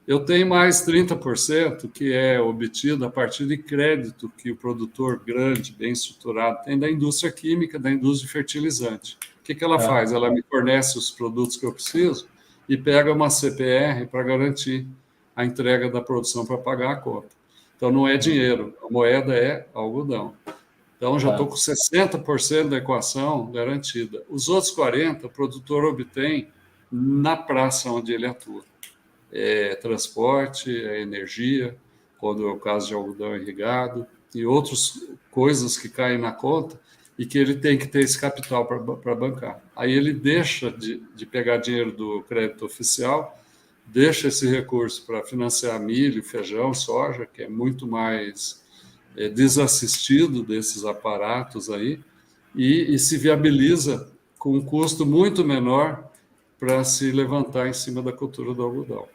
Eu tenho mais 30% que é obtido a partir de crédito que o produtor grande, bem estruturado, tem da indústria química, da indústria de fertilizante. O que ela faz? Ela me fornece os produtos que eu preciso e pega uma CPR para garantir a entrega da produção para pagar a conta. Então, não é dinheiro, a moeda é algodão. Então, já estou com 60% da equação garantida. Os outros 40%, o produtor obtém na praça onde ele atua. Transporte, energia, quando é o caso de algodão irrigado, e outras coisas que caem na conta, e que ele tem que ter esse capital para bancar. Aí ele deixa de pegar dinheiro do crédito oficial, deixa esse recurso para financiar milho, feijão, soja, que é muito mais desassistido desses aparatos aí, e se viabiliza com um custo muito menor para se levantar em cima da cultura do algodão.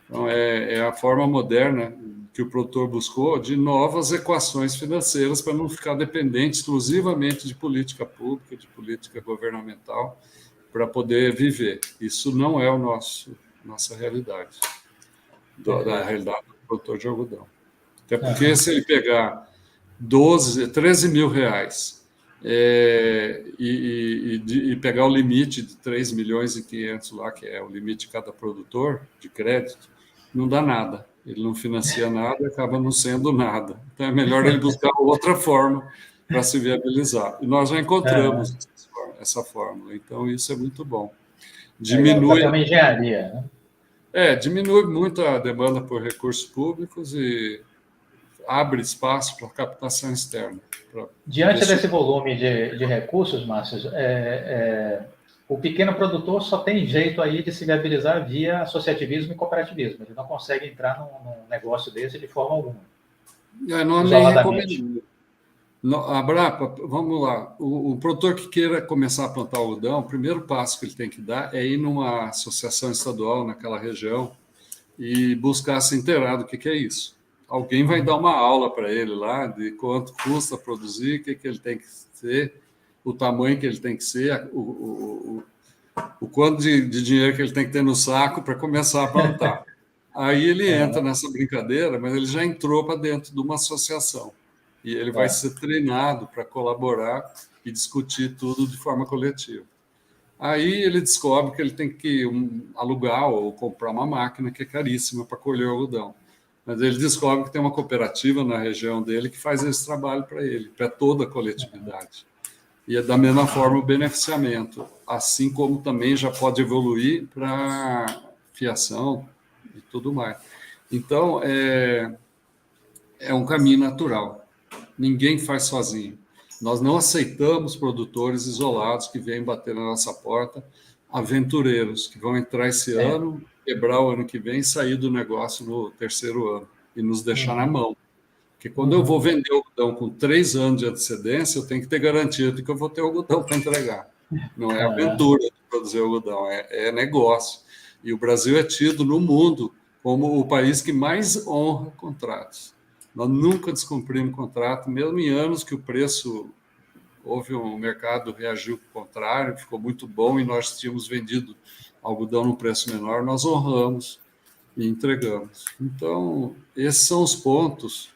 Então, é a forma moderna que o produtor buscou de novas equações financeiras para não ficar dependente exclusivamente de política pública, de política governamental, para poder viver. Isso não é nossa realidade, da realidade do produtor de algodão. Até porque se ele pegar 13 mil reais e pegar o limite de 3 milhões e 500 lá, que é o limite de cada produtor de crédito, não dá nada. Ele não financia nada, acaba não sendo nada. Então é melhor ele buscar outra forma para se viabilizar. E nós já encontramos essa fórmula. Então isso é muito bom. Diminui uma engenharia, né? Diminui muito a demanda por recursos públicos e abre espaço para captação externa. Diante desse volume de recursos, Márcio, o pequeno produtor só tem jeito aí de se viabilizar via associativismo e cooperativismo. Ele não consegue entrar num negócio desse de forma alguma. Nós nem recomendamos. Abrapa, vamos lá. O produtor que queira começar a plantar algodão, o primeiro passo que ele tem que dar é ir numa associação estadual naquela região e buscar se inteirar do que é isso. Alguém vai dar uma aula para ele lá de quanto custa produzir, o que ele tem que ser, o tamanho que ele tem que ser, o quanto de dinheiro que ele tem que ter no saco para começar a plantar. Aí ele entra nessa brincadeira, mas ele já entrou para dentro de uma associação. E ele vai ser treinado para colaborar e discutir tudo de forma coletiva. Aí ele descobre que ele tem que alugar ou comprar uma máquina que é caríssima para colher o algodão. Mas ele descobre que tem uma cooperativa na região dele que faz esse trabalho para ele, para toda a coletividade. E é da mesma forma o beneficiamento, assim como também já pode evoluir para fiação e tudo mais. Então, é um caminho natural. Ninguém faz sozinho. Nós não aceitamos produtores isolados que vêm bater na nossa porta, aventureiros que vão entrar esse ano, quebrar o ano que vem e sair do negócio no terceiro ano e nos deixar na mão. Porque quando eu vou vender algodão com 3 anos de antecedência, eu tenho que ter garantia de que eu vou ter algodão para entregar. Não é aventura de produzir algodão, é negócio. E o Brasil é tido no mundo como o país que mais honra contratos. Nós nunca descumprimos contrato, mesmo em anos que o preço, houve um mercado reagiu ao contrário, ficou muito bom e nós tínhamos vendido algodão num preço menor, nós honramos e entregamos. Então, esses são os pontos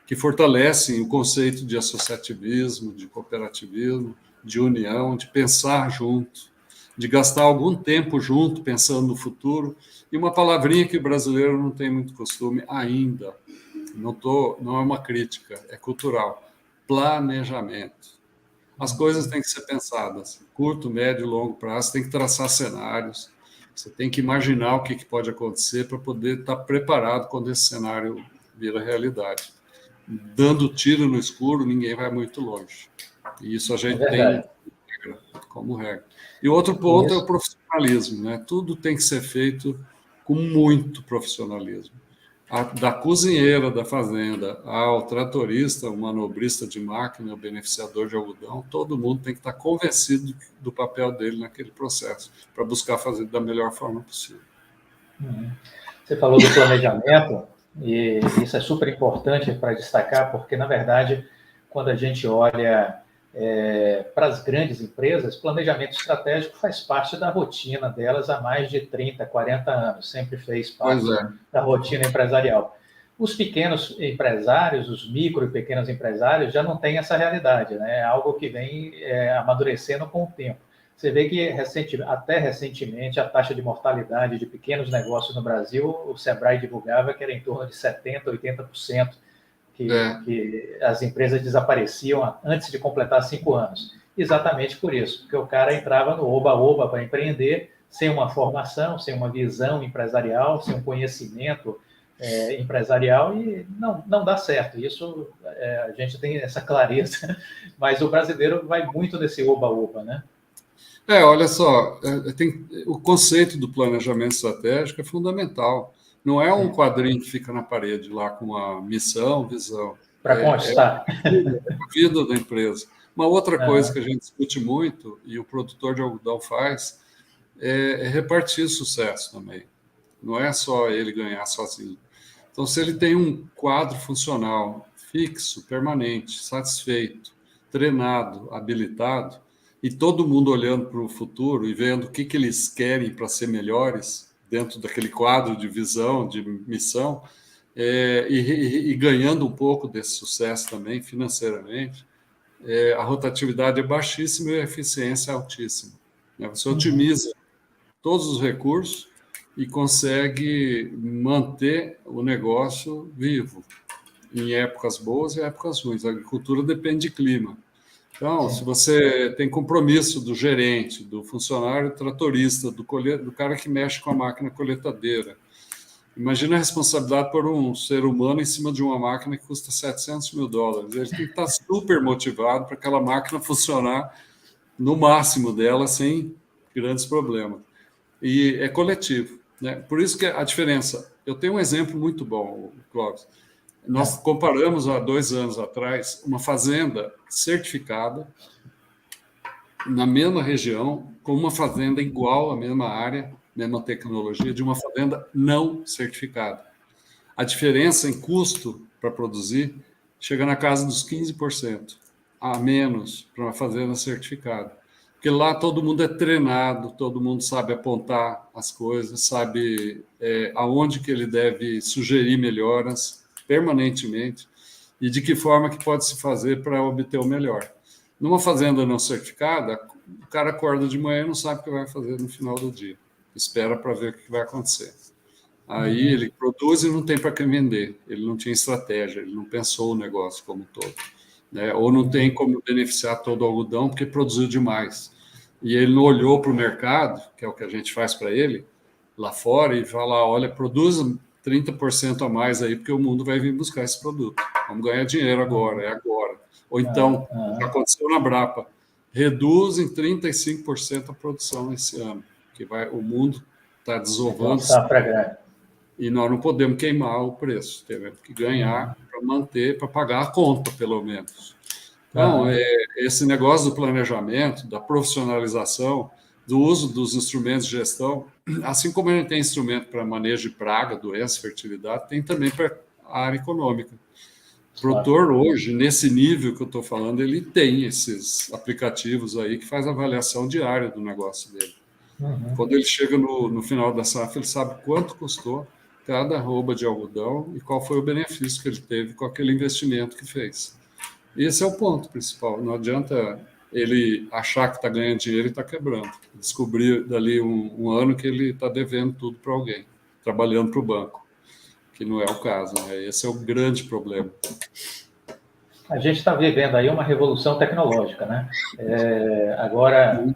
que fortalecem o conceito de associativismo, de cooperativismo, de união, de pensar junto, de gastar algum tempo junto, pensando no futuro. E uma palavrinha que o brasileiro não tem muito costume ainda, não é uma crítica, é cultural, planejamento. As coisas têm que ser pensadas, curto, médio e longo prazo, tem que traçar cenários, você tem que imaginar o que pode acontecer para poder estar preparado quando esse cenário vira realidade. Dando tiro no escuro, ninguém vai muito longe. E isso a gente tem como regra. E outro ponto é o profissionalismo, né? Tudo tem que ser feito com muito profissionalismo. Da cozinheira da fazenda ao tratorista, o manobrista de máquina, o beneficiador de algodão, todo mundo tem que estar convencido do papel dele naquele processo, para buscar fazer da melhor forma possível. Você falou do planejamento, e isso é super importante para destacar, porque, na verdade, quando a gente olha para as grandes empresas, planejamento estratégico faz parte da rotina delas há mais de 30, 40 anos, sempre fez parte da rotina empresarial. Os pequenos empresários, os micro e pequenos empresários, já não têm essa realidade, né? É algo que vem amadurecendo com o tempo. Você vê que até recentemente a taxa de mortalidade de pequenos negócios no Brasil, o Sebrae divulgava que era em torno de 70%, 80%. Que as empresas desapareciam antes de completar 5 anos. Exatamente por isso, porque o cara entrava no oba-oba para empreender, sem uma formação, sem uma visão empresarial, sem um conhecimento empresarial e não dá certo. Isso a gente tem essa clareza, mas o brasileiro vai muito nesse oba-oba, né? Olha só, o conceito do planejamento estratégico é fundamental. Não é um quadrinho que fica na parede lá com uma missão, visão. Para constar. A vida da empresa. Uma outra coisa que a gente discute muito, e o produtor de algodão faz, é repartir sucesso também. Não é só ele ganhar sozinho. Então, se ele tem um quadro funcional fixo, permanente, satisfeito, treinado, habilitado, e todo mundo olhando para o futuro e vendo o que eles querem para ser melhores dentro daquele quadro de visão, de missão, e ganhando um pouco desse sucesso também financeiramente, a rotatividade é baixíssima e a eficiência é altíssima. Você otimiza todos os recursos e consegue manter o negócio vivo em épocas boas e épocas ruins. A agricultura depende de clima. Então, se você tem compromisso do gerente, do funcionário tratorista, do cara que mexe com a máquina coletadeira, imagina a responsabilidade por um ser humano em cima de uma máquina que custa $700 mil. Ele tem que estar super motivado para aquela máquina funcionar no máximo dela, sem grandes problemas. E é coletivo, né? Por isso que a diferença... Eu tenho um exemplo muito bom, Clóvis. Nós comparamos há 2 anos atrás uma fazenda certificada na mesma região com uma fazenda igual à mesma área, mesma tecnologia, de uma fazenda não certificada. A diferença em custo para produzir chega na casa dos 15% a menos para uma fazenda certificada. Porque lá todo mundo é treinado, todo mundo sabe apontar as coisas, sabe aonde que ele deve sugerir melhoras permanentemente e de que forma que pode se fazer para obter o melhor. Numa fazenda não certificada, o cara acorda de manhã e não sabe o que vai fazer no final do dia. Espera para ver o que vai acontecer. Aí ele produz e não tem para quem vender. Ele não tinha estratégia, ele não pensou o negócio como um todo. Né? Ou não tem como beneficiar todo o algodão porque produziu demais. E ele não olhou para o mercado, que é o que a gente faz para ele, lá fora, e fala, olha, produza 30% a mais aí, porque o mundo vai vir buscar esse produto. Vamos ganhar dinheiro agora, é agora. Ou então, já aconteceu na Brapa, reduz em 35% a produção esse ano, que o mundo está desovando e nós não podemos queimar o preço, temos que ganhar para manter, para pagar a conta, pelo menos. Então, esse negócio do planejamento, da profissionalização, do uso dos instrumentos de gestão, assim como a gente tem instrumento para manejo de praga, doença, fertilidade, tem também para a área econômica. O produtor hoje, nesse nível que eu estou falando, ele tem esses aplicativos aí que faz a avaliação diária do negócio dele. Quando ele chega no final da safra, ele sabe quanto custou cada arroba de algodão e qual foi o benefício que ele teve com aquele investimento que fez. Esse é o ponto principal. Não adianta ele achar que está ganhando dinheiro e está quebrando. Descobrir dali um ano que ele está devendo tudo para alguém, trabalhando para o banco, que não é o caso. Né? Esse é o grande problema. A gente está vivendo aí uma revolução tecnológica, né? Agora,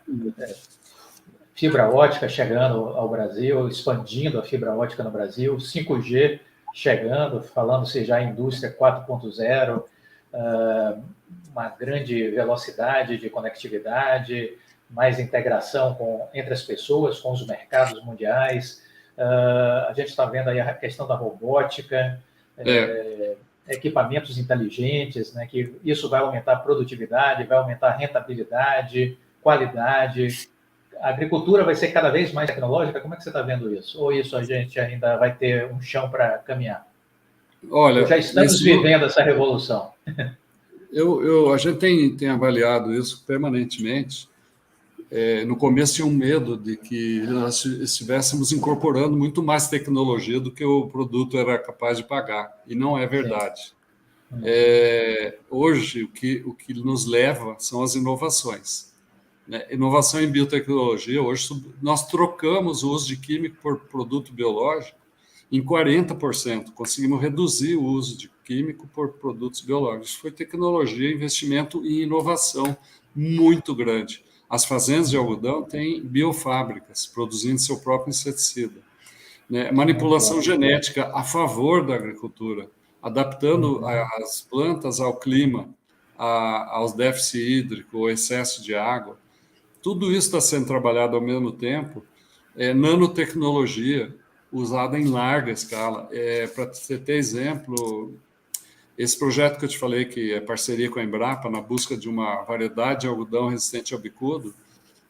fibra ótica chegando ao Brasil, expandindo a fibra ótica no Brasil, 5G chegando, falando-se já em indústria 4.0, uma grande velocidade de conectividade, mais integração entre as pessoas, com os mercados mundiais. A gente está vendo aí a questão da robótica, equipamentos inteligentes, né, que isso vai aumentar a produtividade, vai aumentar a rentabilidade, qualidade. A agricultura vai ser cada vez mais tecnológica? Como é que você está vendo isso? Ou isso a gente ainda vai ter um chão para caminhar? Olha, já estamos vivendo essa revolução. A gente tem avaliado isso permanentemente. No começo tinha um medo de que nós estivéssemos incorporando muito mais tecnologia do que o produto era capaz de pagar, e não é verdade. Hoje, o que nos leva são as inovações. Né? Inovação em biotecnologia, hoje nós trocamos o uso de químico por produto biológico em 40%, conseguimos reduzir o uso de químico por produtos biológicos. Foi tecnologia, investimento em inovação muito grande. As fazendas de algodão têm biofábricas, produzindo seu próprio inseticida. né? Manipulação genética a favor da agricultura, adaptando as plantas ao clima, aos déficits hídricos, ao excesso de água. Tudo isso está sendo trabalhado ao mesmo tempo. Nanotecnologia usada em larga escala. Para você ter exemplo, esse projeto que eu te falei, que é parceria com a Embrapa, na busca de uma variedade de algodão resistente ao bicudo,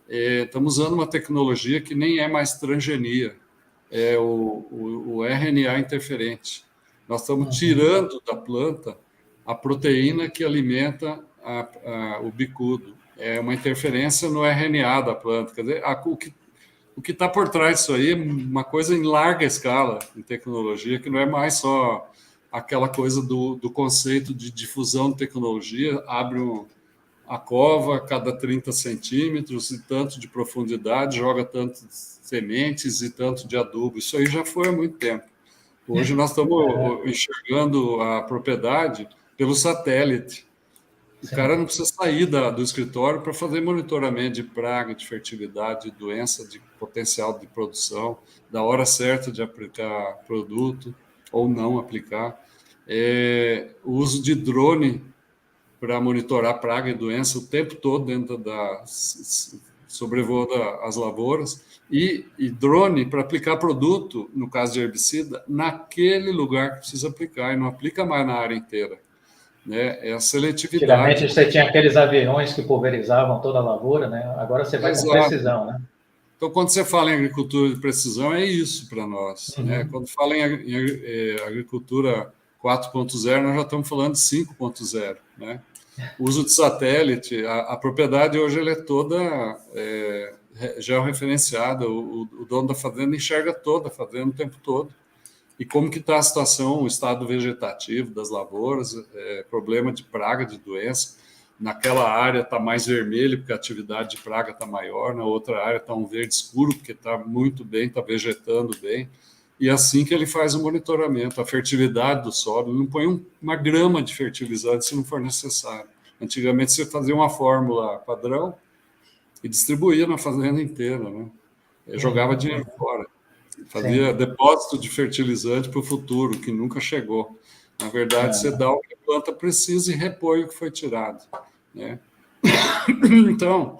estamos usando uma tecnologia que nem é mais transgenia, é o RNA interferente. Nós estamos tirando da planta a proteína que alimenta o bicudo. É uma interferência no RNA da planta. Quer dizer, o que está por trás disso aí é uma coisa em larga escala, em tecnologia, que não é mais só aquela coisa do conceito de difusão de tecnologia, abre a cova a cada 30 centímetros e tanto de profundidade, joga tanto de sementes e tanto de adubo. Isso aí já foi há muito tempo. Hoje nós estamos enxergando a propriedade pelo satélite. O cara não precisa sair do escritório para fazer monitoramento de praga, de fertilidade, de doença, de potencial de produção, da hora certa de aplicar produto ou não aplicar. O uso de drone para monitorar praga e doença o tempo todo dentro sobrevoando as lavouras, e drone para aplicar produto, no caso de herbicida, naquele lugar que precisa aplicar, e não aplica mais na área inteira. Né? É a seletividade. Antigamente você tinha aqueles aviões que pulverizavam toda a lavoura, né? Agora você vai com precisão, né? Então, quando você fala em agricultura de precisão, é isso para nós. Né? Quando fala em agricultura 4.0, nós já estamos falando de 5.0. Né? O uso de satélite, a propriedade hoje ela é toda georreferenciada, o dono da fazenda enxerga toda a fazenda o tempo todo. E como que está a situação, o estado vegetativo das lavouras, problema de praga, de doença. Naquela área está mais vermelho, porque a atividade de praga está maior, na outra área está um verde escuro, porque está muito bem, está vegetando bem. E assim que ele faz o monitoramento, a fertilidade do solo, ele não põe uma grama de fertilizante se não for necessário. Antigamente você fazia uma fórmula padrão e distribuía na fazenda inteira, né? Jogava dinheiro fora. Fazia depósito de fertilizante para o futuro, que nunca chegou. Na verdade, você dá o que a planta precisa e repõe o que foi tirado. Né? Então,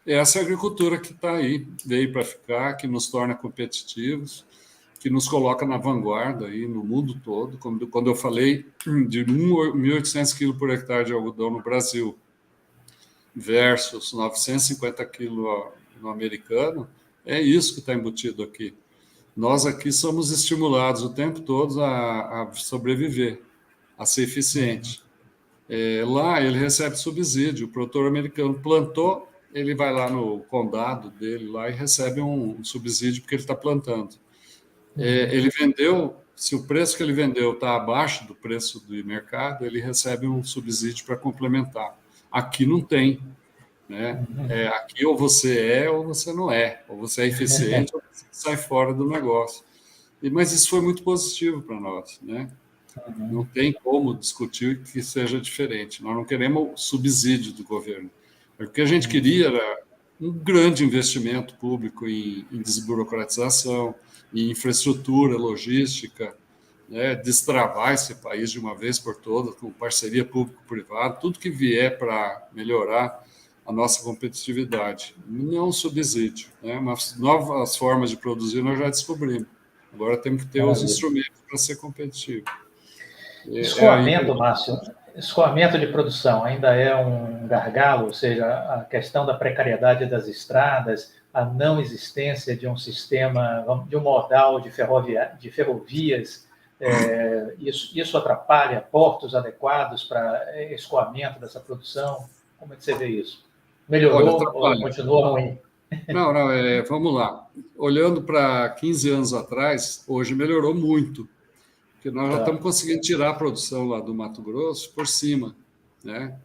essa é a agricultura que está aí, veio para ficar, que nos torna competitivos, que nos coloca na vanguarda aí no mundo todo. Quando eu falei de 1.800 quilos por hectare de algodão no Brasil versus 950 quilos no americano, é isso que está embutido aqui. Nós aqui somos estimulados o tempo todo a sobreviver, a ser eficiente. Lá ele recebe subsídio, o produtor americano plantou, ele vai lá no condado dele lá e recebe um subsídio porque ele está plantando. Ele vendeu, se o preço que ele vendeu está abaixo do preço do mercado, ele recebe um subsídio para complementar. Aqui não tem. Né? Aqui ou você é ou você não é, ou você é eficiente ou você sai fora do negócio. Mas isso foi muito positivo para nós, né? Não tem como discutir que seja diferente. Nós não queremos subsídio do governo. O que a gente queria era um grande investimento público em desburocratização, em infraestrutura, logística, né? Destravar esse país de uma vez por todas, com parceria público-privada, tudo que vier para melhorar a nossa competitividade. Não subsídio. Né? Mas novas formas de produzir nós já descobrimos. Agora temos que ter os instrumentos para ser competitivo. Escoamento, Márcio, escoamento de produção ainda é um gargalo, ou seja, a questão da precariedade das estradas, a não existência de um sistema, de um modal de ferrovias, isso atrapalha portos adequados para escoamento dessa produção? Como é que você vê isso? Melhorou ou continua ruim? Não, vamos lá. Olhando para 15 anos atrás, hoje melhorou muito, porque nós já estamos conseguindo tirar a produção lá do Mato Grosso por cima, né?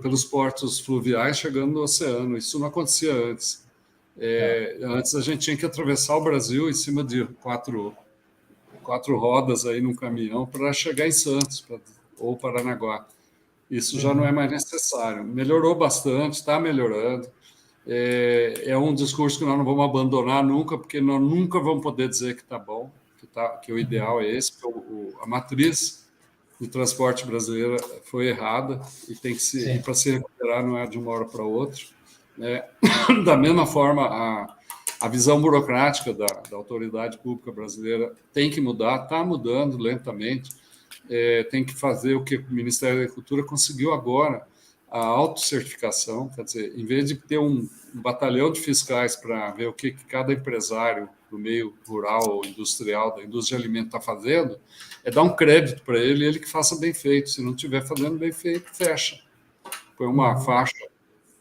Pelos portos fluviais chegando no oceano. Isso não acontecia antes. Antes a gente tinha que atravessar o Brasil em cima de quatro rodas aí num caminhão para chegar em Santos ou Paranaguá. Isso já não é mais necessário. Melhorou bastante, está melhorando. é um discurso que nós não vamos abandonar nunca, porque nós nunca vamos poder dizer que está bom, que o ideal é esse, que a matriz de transporte brasileira foi errada e tem que se, para se recuperar não é de uma hora para outra. Né? Da mesma forma, a visão burocrática da autoridade pública brasileira tem que mudar, está mudando lentamente, tem que fazer o que o Ministério da Agricultura conseguiu agora, a autocertificação, quer dizer, em vez de ter um batalhão de fiscais para ver o que cada empresário do meio rural ou industrial, da indústria de alimentos está fazendo, é dar um crédito para ele e ele que faça bem feito. Se não estiver fazendo bem feito, fecha. Põe uma faixa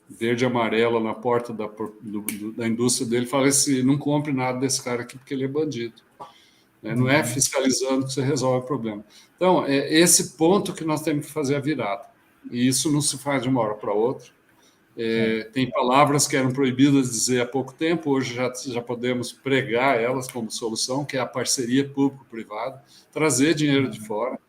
verde e amarela na porta da indústria dele e fala assim, não compre nada desse cara aqui porque ele é bandido. Não é fiscalizando que você resolve o problema. Então, é esse ponto que nós temos que fazer a virada. E isso não se faz de uma hora para outra. Tem palavras que eram proibidas de dizer há pouco tempo, hoje já podemos pregar elas como solução, que é a parceria público-privada, trazer dinheiro de fora,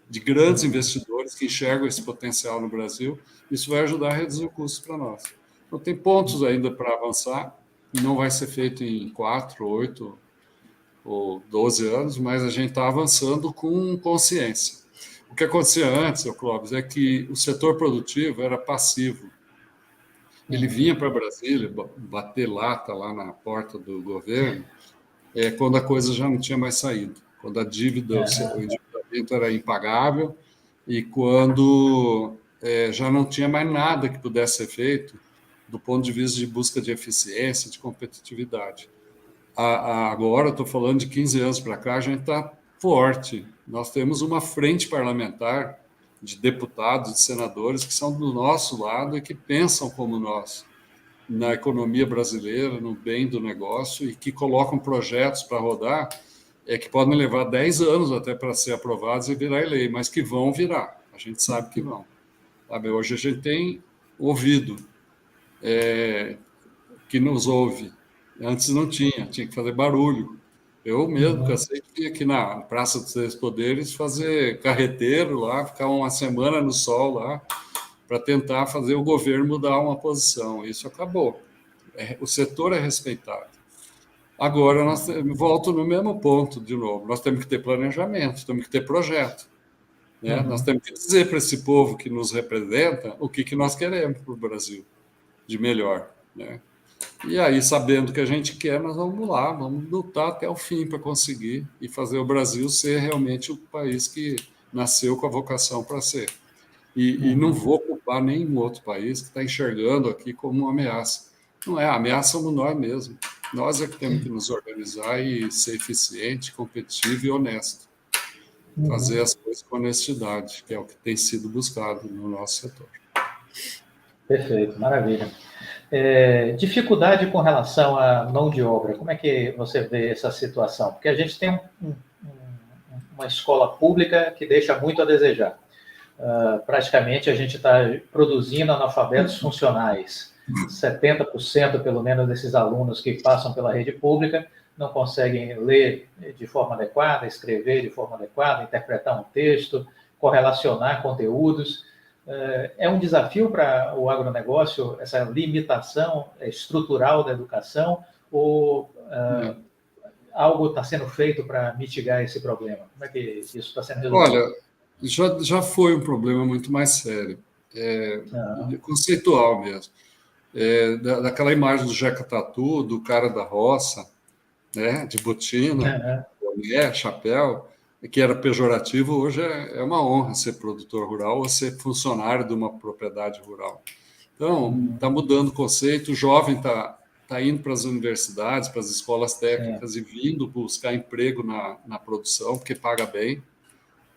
de grandes investidores que enxergam esse potencial no Brasil. Isso vai ajudar a reduzir o custo para nós. Então, tem pontos ainda para avançar, e não vai ser feito em 4, 8 ou 12 anos, mas a gente está avançando com consciência. O que acontecia antes, Clóvis, é que o setor produtivo era passivo. Ele vinha para Brasília bater lata lá na porta do governo quando a coisa já não tinha mais saído, quando a dívida, o endividamento era impagável e quando já não tinha mais nada que pudesse ser feito do ponto de vista de busca de eficiência, de competitividade. Agora, estou falando de 15 anos para cá, a gente está forte. Nós temos uma frente parlamentar de deputados, de senadores que são do nosso lado e que pensam como nós, na economia brasileira, no bem do negócio, e que colocam projetos para rodar que podem levar 10 anos até para ser aprovados e virar lei, mas que vão virar. A gente sabe que vão. Sabe? Hoje a gente tem ouvido que nos ouve. Antes não tinha que fazer barulho. Eu mesmo, cansei de ir aqui na Praça dos Três Poderes fazer carreteiro lá, ficar uma semana no sol lá, para tentar fazer o governo mudar uma posição. Isso acabou. O setor é respeitado. Agora, volto no mesmo ponto de novo. Nós temos que ter planejamento, temos que ter projeto. Né? Nós temos que dizer para esse povo que nos representa o que nós queremos para o Brasil de melhor. Né? E aí, sabendo o que a gente quer, nós vamos lá, vamos lutar até o fim para conseguir e fazer o Brasil ser realmente o país que nasceu com a vocação para ser. E não vou culpar nenhum outro país que está enxergando aqui como uma ameaça. Não é, a ameaça somos nós mesmos. Nós é que temos que nos organizar e ser eficiente, competitivo e honesto. Fazer as coisas com honestidade, que é o que tem sido buscado no nosso setor. Perfeito, maravilha. Dificuldade com relação à mão de obra, como é que você vê essa situação? Porque a gente tem uma escola pública que deixa muito a desejar. Praticamente a gente está produzindo analfabetos funcionais. 70% pelo menos desses alunos que passam pela rede pública não conseguem ler de forma adequada, escrever de forma adequada, interpretar um texto, correlacionar conteúdos. É um desafio para o agronegócio essa limitação estrutural da educação ou algo está sendo feito para mitigar esse problema? Como é que isso está sendo resolvido? Olha, já foi um problema muito mais sério, conceitual mesmo. Daquela imagem do Jeca Tatu, do cara da roça, né, de botina, boné, chapéu, que era pejorativo, hoje é uma honra ser produtor rural ou ser funcionário de uma propriedade rural. Então, está mudando o conceito, o jovem está indo para as universidades, para as escolas técnicas e vindo buscar emprego na produção, porque paga bem.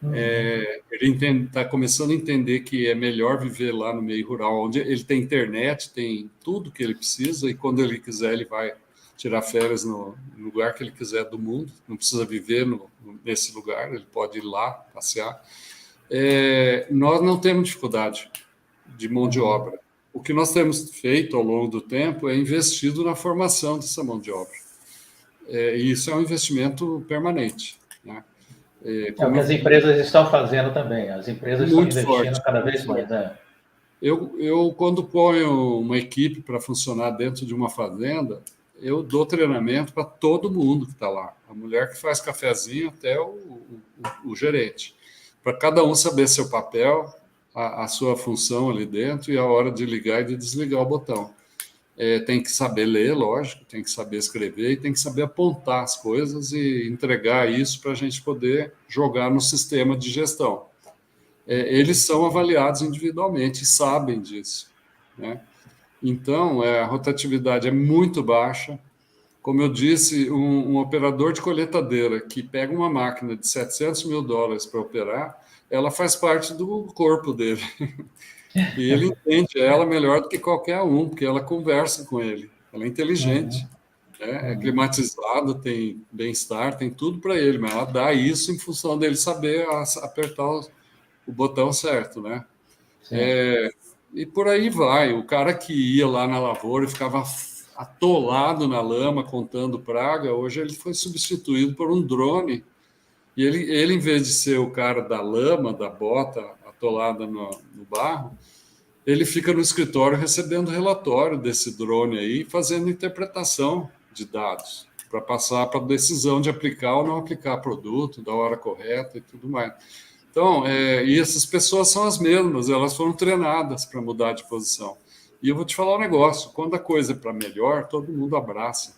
Ele está começando a entender que é melhor viver lá no meio rural, onde ele tem internet, tem tudo que ele precisa, e quando ele quiser, ele vai tirar férias no lugar que ele quiser do mundo, não precisa viver nesse lugar, ele pode ir lá passear. Nós não temos dificuldade de mão de obra. O que nós temos feito ao longo do tempo é investido na formação dessa mão de obra. E isso é um investimento permanente. Né? É o que as empresas estão fazendo também. As empresas estão investindo cada vez mais. Quando ponho uma equipe para funcionar dentro de uma fazenda, eu dou treinamento para todo mundo que está lá. A mulher que faz cafezinho até o gerente. Para cada um saber seu papel, a sua função ali dentro e a hora de ligar e de desligar o botão. Tem que saber ler, lógico, tem que saber escrever e tem que saber apontar as coisas e entregar isso para a gente poder jogar no sistema de gestão. Eles são avaliados individualmente e sabem disso, né? Então, a rotatividade é muito baixa. Como eu disse, um operador de colheitadeira que pega uma máquina de $700 mil para operar, ela faz parte do corpo dele. E ele entende ela melhor do que qualquer um, porque ela conversa com ele. Ela é inteligente, né? É climatizado, tem bem-estar, tem tudo para ele, mas ela dá isso em função dele saber apertar o botão certo, né? E por aí vai. O cara que ia lá na lavoura e ficava atolado na lama contando praga, hoje ele foi substituído por um drone. E ele em vez de ser o cara da lama, da bota atolada no barro, ele fica no escritório recebendo relatório desse drone aí, fazendo interpretação de dados para passar para a decisão de aplicar ou não aplicar produto, da hora correta e tudo mais. Então, e essas pessoas são as mesmas, elas foram treinadas para mudar de posição. E eu vou te falar um negócio, quando a coisa é para melhor, todo mundo abraça.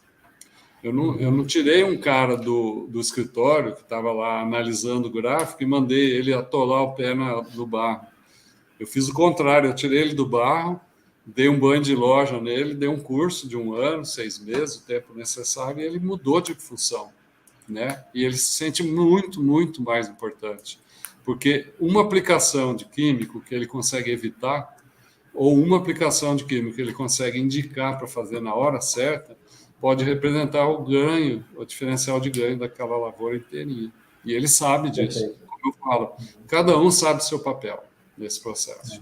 Eu não tirei um cara do escritório que estava lá analisando o gráfico e mandei ele atolar o pé no barro. Eu fiz o contrário, eu tirei ele do barro, dei um banho de loja nele, dei um curso de 1 ano, 6 meses, o tempo necessário, e ele mudou de função, né? E ele se sente muito, muito mais importante. Porque uma aplicação de químico que ele consegue evitar, ou uma aplicação de químico que ele consegue indicar para fazer na hora certa, pode representar o ganho, o diferencial de ganho daquela lavoura inteirinha. E ele sabe disso. Como eu falo, cada um sabe seu papel nesse processo.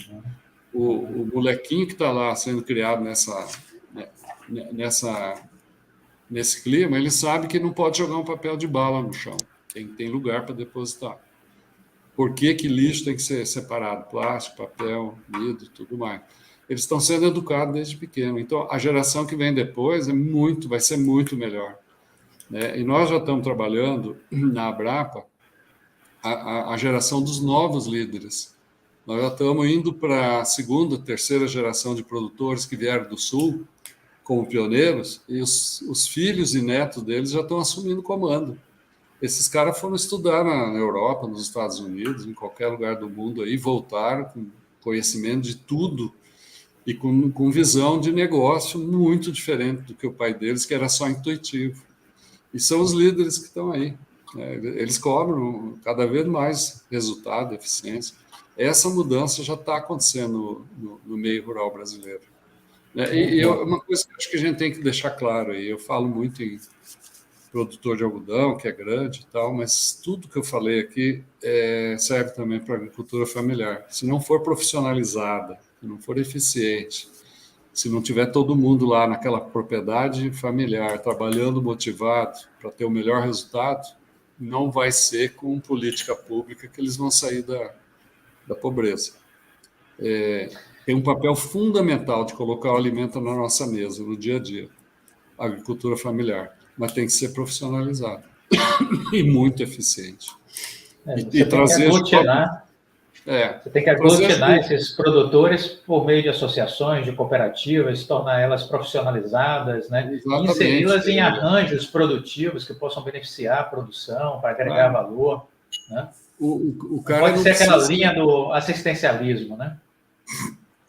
O molequinho que está lá sendo criado nesse clima, ele sabe que não pode jogar um papel de bala no chão. Tem lugar para depositar. Por que lixo tem que ser separado? Plástico, papel, vidro, tudo mais. Eles estão sendo educados desde pequeno. Então, a geração que vem depois vai ser muito melhor, né? E nós já estamos trabalhando na Abrapa a geração dos novos líderes. Nós já estamos indo para a segunda, terceira geração de produtores que vieram do Sul como pioneiros, e os filhos e netos deles já estão assumindo o comando. Esses caras foram estudar na Europa, nos Estados Unidos, em qualquer lugar do mundo aí, voltaram com conhecimento de tudo e com visão de negócio muito diferente do que o pai deles, que era só intuitivo. E são os líderes que estão aí, né? Eles cobram cada vez mais resultado, eficiência. Essa mudança já está acontecendo no meio rural brasileiro, né? E uma coisa que acho que a gente tem que deixar claro aí, eu falo muito em produtor de algodão, que é grande e tal, mas tudo que eu falei aqui serve também para a agricultura familiar. Se não for profissionalizada, se não for eficiente, se não tiver todo mundo lá naquela propriedade familiar, trabalhando motivado para ter o melhor resultado, não vai ser com política pública que eles vão sair da pobreza. Tem um papel fundamental de colocar o alimento na nossa mesa, no dia a dia, a agricultura familiar, mas tem que ser profissionalizado e muito eficiente. Você tem que aglutinar esses produtores por meio de associações, de cooperativas, tornar elas profissionalizadas, né? Inseri-las em arranjos produtivos que possam beneficiar a produção, para agregar valor, né? O cara pode ser aquela linha do assistencialismo, né?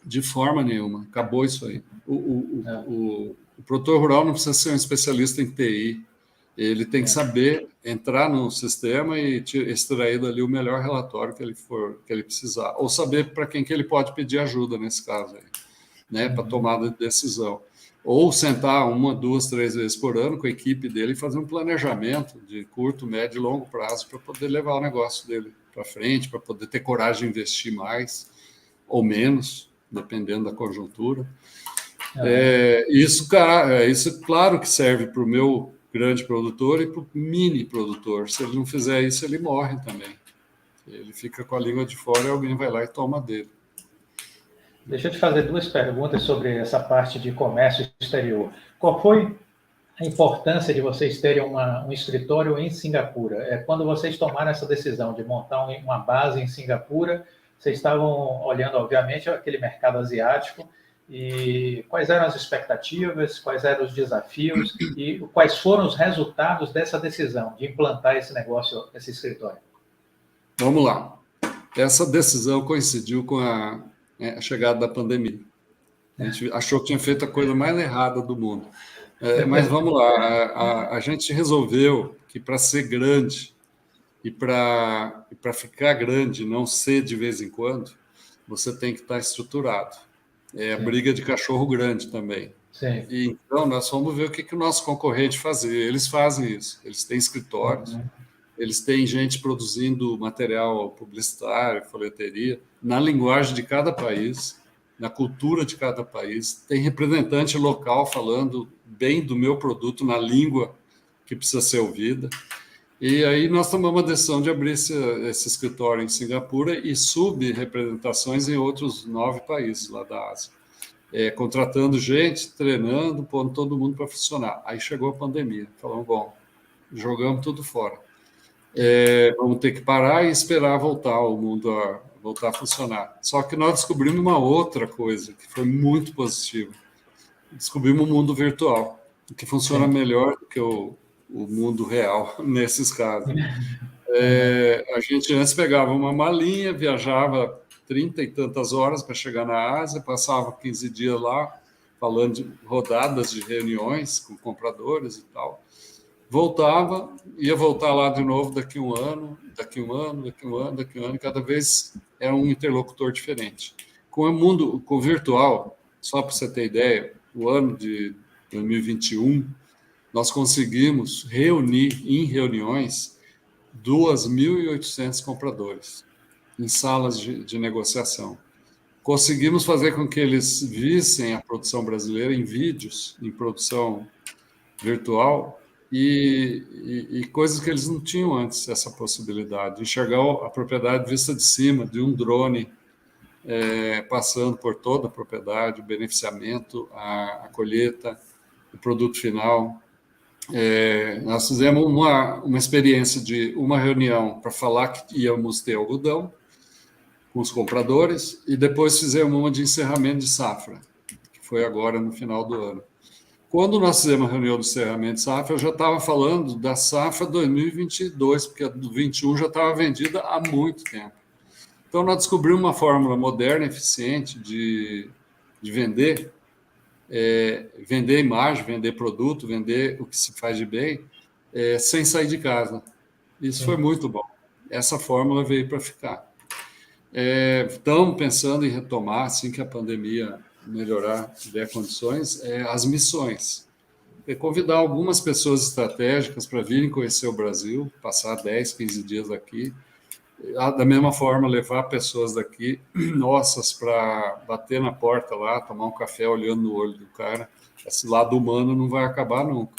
De forma nenhuma. Acabou isso aí. O produtor rural não precisa ser um especialista em TI. Ele tem que saber entrar no sistema e extrair dali o melhor relatório que ele precisar. Ou saber para quem que ele pode pedir ajuda nesse caso aí, né? Para tomada de decisão. Ou sentar 1, 2, 3 vezes por ano com a equipe dele e fazer um planejamento de curto, médio e longo prazo para poder levar o negócio dele para frente, para poder ter coragem de investir mais ou menos, dependendo da conjuntura. Isso, claro que serve para o meu grande produtor e para o mini produtor. Se ele não fizer isso, ele morre também. Ele fica com a língua de fora e alguém vai lá e toma dele. Deixa eu te fazer duas perguntas sobre essa parte de comércio exterior. Qual foi a importância de vocês terem um escritório em Singapura? Quando vocês tomaram essa decisão de montar uma base em Singapura, vocês estavam olhando, obviamente, aquele mercado asiático, e quais eram as expectativas, quais eram os desafios e quais foram os resultados dessa decisão de implantar esse negócio, esse escritório? Vamos lá. Essa decisão coincidiu com a chegada da pandemia. A gente achou que tinha feito a coisa mais errada do mundo. Mas vamos lá, a gente resolveu que para ser grande e para ficar grande, não ser de vez em quando, você tem que estar estruturado. É a briga de cachorro grande também. Sim. E, então, nós fomos ver o que o nosso concorrente fazia. Eles fazem isso. Eles têm escritórios, eles têm gente produzindo material publicitário, folheteria, na linguagem de cada país, na cultura de cada país. Tem representante local falando bem do meu produto na língua que precisa ser ouvida. E aí nós tomamos a decisão de abrir esse escritório em Singapura e subrepresentações em outros 9 países lá da Ásia. Contratando gente, treinando, pondo todo mundo para funcionar. Aí chegou a pandemia. Falamos, bom, jogamos tudo fora. Vamos ter que parar e esperar voltar o mundo voltar a funcionar. Só que nós descobrimos uma outra coisa que foi muito positiva. Descobrimos o mundo virtual, que funciona melhor do que o mundo real nesses casos. A gente antes pegava uma malinha, viajava 30 e tantas horas para chegar na Ásia, passava 15 dias lá, falando de rodadas de reuniões com compradores e tal. Voltava, ia voltar lá de novo daqui um ano, e cada vez era um interlocutor diferente. Com o virtual, só para você ter ideia, o ano de 2021, nós conseguimos reunir em reuniões 2.800 compradores em salas de negociação. Conseguimos fazer com que eles vissem a produção brasileira em vídeos, em produção virtual, e coisas que eles não tinham antes, essa possibilidade, de enxergar a propriedade vista de cima, de um drone passando por toda a propriedade, o beneficiamento, a colheita, o produto final. Nós fizemos uma experiência de uma reunião para falar que íamos ter algodão com os compradores, e depois fizemos uma de encerramento de safra, que foi agora no final do ano. Quando nós fizemos a reunião do encerramento de safra, eu já estava falando da safra 2022, porque a do 21 já estava vendida há muito tempo. Então, nós descobrimos uma fórmula moderna, eficiente de vender, vender imagem, vender produto, vender o que se faz de bem, sem sair de casa. Isso foi muito bom. Essa fórmula veio para ficar. Estamos pensando em retomar, assim que a pandemia melhorar, der condições, as missões. Convidar algumas pessoas estratégicas para virem conhecer o Brasil, passar 10, 15 dias aqui. Da mesma forma, levar pessoas daqui, nossas, para bater na porta lá, tomar um café olhando no olho do cara. Esse lado humano não vai acabar nunca.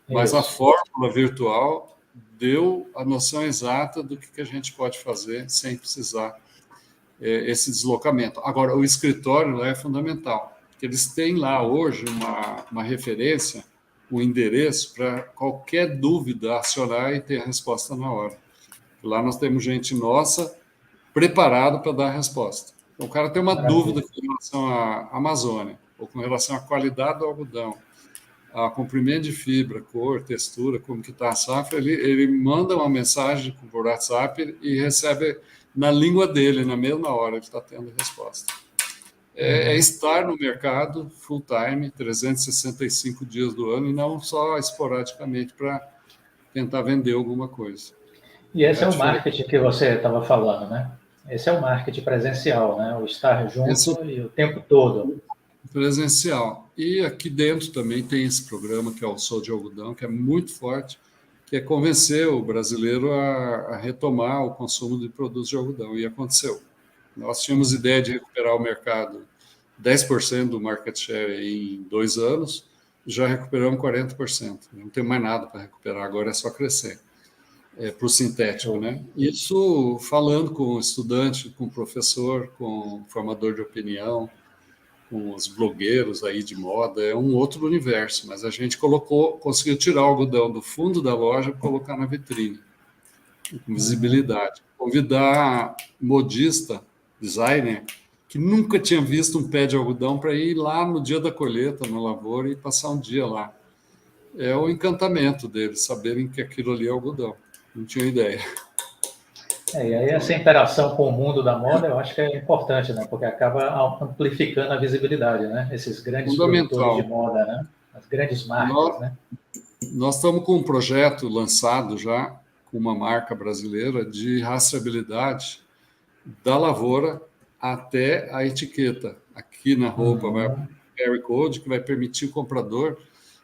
Mas a fórmula virtual deu a noção exata do que a gente pode fazer sem precisar esse deslocamento. Agora, o escritório lá é fundamental, porque eles têm lá hoje uma referência, um endereço para qualquer dúvida acionar e ter a resposta na hora. Lá nós temos gente nossa preparada para dar a resposta. Então, o cara tem uma dúvida com relação à Amazônia, ou com relação à qualidade do algodão, a comprimento de fibra, cor, textura, como que está a safra, ele manda uma mensagem por WhatsApp e recebe na língua dele, na mesma hora, ele está tendo resposta. Estar no mercado full time, 365 dias do ano, e não só esporadicamente para tentar vender alguma coisa. E esse é o marketing que você estava falando, né? Esse é o marketing presencial, né? O estar junto e o tempo todo. Presencial. E aqui dentro também tem esse programa que é o Sou de Algodão, que é muito forte, que é convencer o brasileiro a retomar o consumo de produtos de algodão. E aconteceu. Nós tínhamos ideia de recuperar o mercado 10% do market share em 2 anos, já recuperamos 40%. Não tem mais nada para recuperar, agora é só crescer. Para o sintético, né? Isso falando com o estudante, com o professor, com o formador de opinião, com os blogueiros aí de moda, é um outro universo, mas a gente conseguiu tirar o algodão do fundo da loja e colocar na vitrine, com visibilidade. Convidar modista, designer, que nunca tinha visto um pé de algodão para ir lá no dia da colheita, na lavoura, e passar um dia lá. É o encantamento deles, saberem que aquilo ali é algodão. Não tinha ideia. E aí essa interação com o mundo da moda, eu acho que é importante, né? Porque acaba amplificando a visibilidade, né? Esses grandes produtores de Fundamental. moda, né? As grandes marcas, Nós, né? nós estamos com um projeto lançado já, com uma marca brasileira, de rastreabilidade da lavoura até a etiqueta. Aqui na roupa vai Uhum. QR Code, que vai permitir o comprador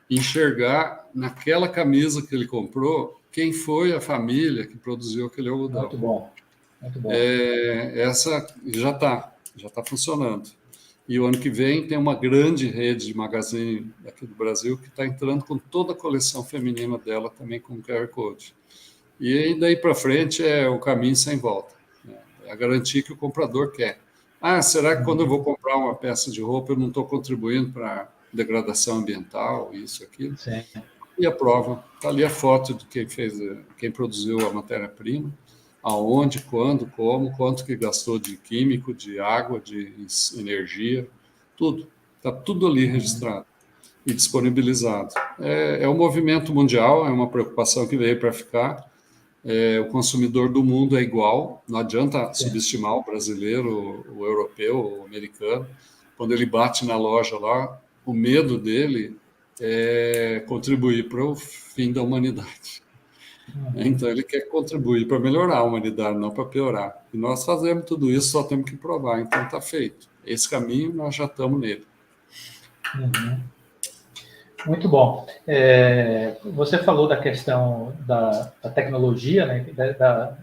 enxergar naquela camisa que ele comprou quem foi a família que produziu aquele algodão. Muito bom, muito bom. Essa já tá funcionando. E o ano que vem tem uma grande rede de magazine aqui do Brasil que está entrando com toda a coleção feminina dela também com QR Code. E aí, daí para frente é o caminho sem volta. Né? É a garantia que o comprador quer. Ah, será que quando eu vou comprar uma peça de roupa eu não estou contribuindo para degradação ambiental, isso, aquilo? Sim. E a prova, está ali a foto de quem produziu a matéria-prima, aonde, quando, como, quanto que gastou de químico, de água, de energia, tudo. Está tudo ali registrado e disponibilizado. É um movimento mundial, é uma preocupação que veio para ficar. O consumidor do mundo é igual, não adianta Sim. subestimar o brasileiro, o europeu, o americano. Quando ele bate na loja lá, o medo dele é contribuir para o fim da humanidade. Então, ele quer contribuir para melhorar a humanidade, não para piorar. E nós fazemos tudo isso, só temos que provar. Então, está feito. Esse caminho, nós já estamos nele. Muito bom. Você falou da questão da tecnologia, né,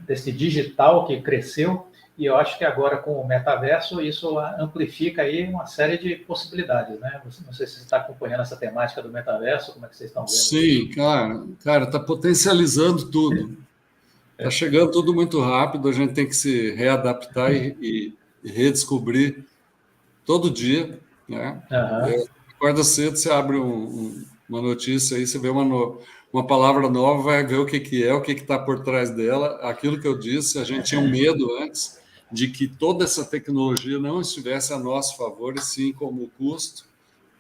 desse digital que cresceu, e eu acho que agora com o metaverso isso amplifica aí uma série de possibilidades, né? Não sei se você está acompanhando essa temática do metaverso, como é que vocês estão vendo Sim, isso? cara, está potencializando tudo. Está chegando tudo muito rápido, a gente tem que se readaptar e redescobrir todo dia, né? Aham. Acorda cedo, você abre uma notícia aí, você vê uma palavra nova, vai ver o que é, o que está por trás dela. Aquilo que eu disse, a gente tinha um medo antes de que toda essa tecnologia não estivesse a nosso favor, e sim como custo.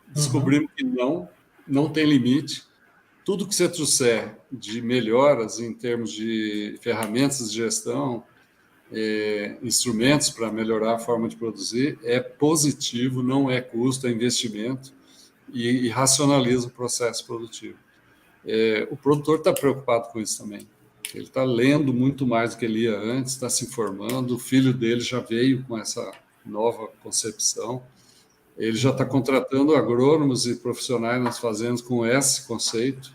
Descobrimos que não tem limite. Tudo que você trouxer de melhoras em termos de ferramentas de gestão, instrumentos para melhorar a forma de produzir, é positivo, não é custo, é investimento e racionaliza o processo produtivo. O produtor está preocupado com isso também. Ele está lendo muito mais do que ele ia antes, está se informando, o filho dele já veio com essa nova concepção, ele já está contratando agrônomos e profissionais nas fazendas com esse conceito.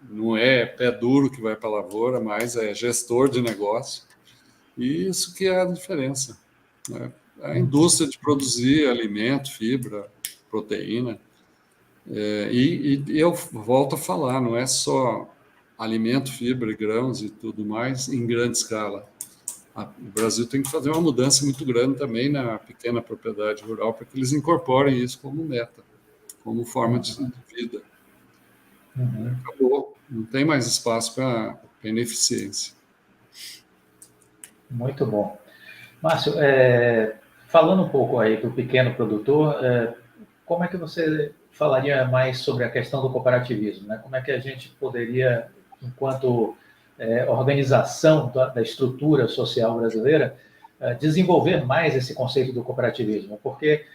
Não é pé duro que vai para a lavoura, mas é gestor de negócio. E isso que é a diferença. Né? A indústria de produzir alimento, fibra, proteína. E eu volto a falar, não é só alimento, fibra, grãos e tudo mais em grande escala. O Brasil tem que fazer uma mudança muito grande também na pequena propriedade rural para que eles incorporem isso como meta, como forma de vida. Acabou, não tem mais espaço para ineficiência. Muito bom. Márcio, falando um pouco aí do pequeno produtor, como é que você falaria mais sobre a questão do cooperativismo, né? Como é que a gente poderia, enquanto organização da estrutura social brasileira, desenvolver mais esse conceito do cooperativismo? Porque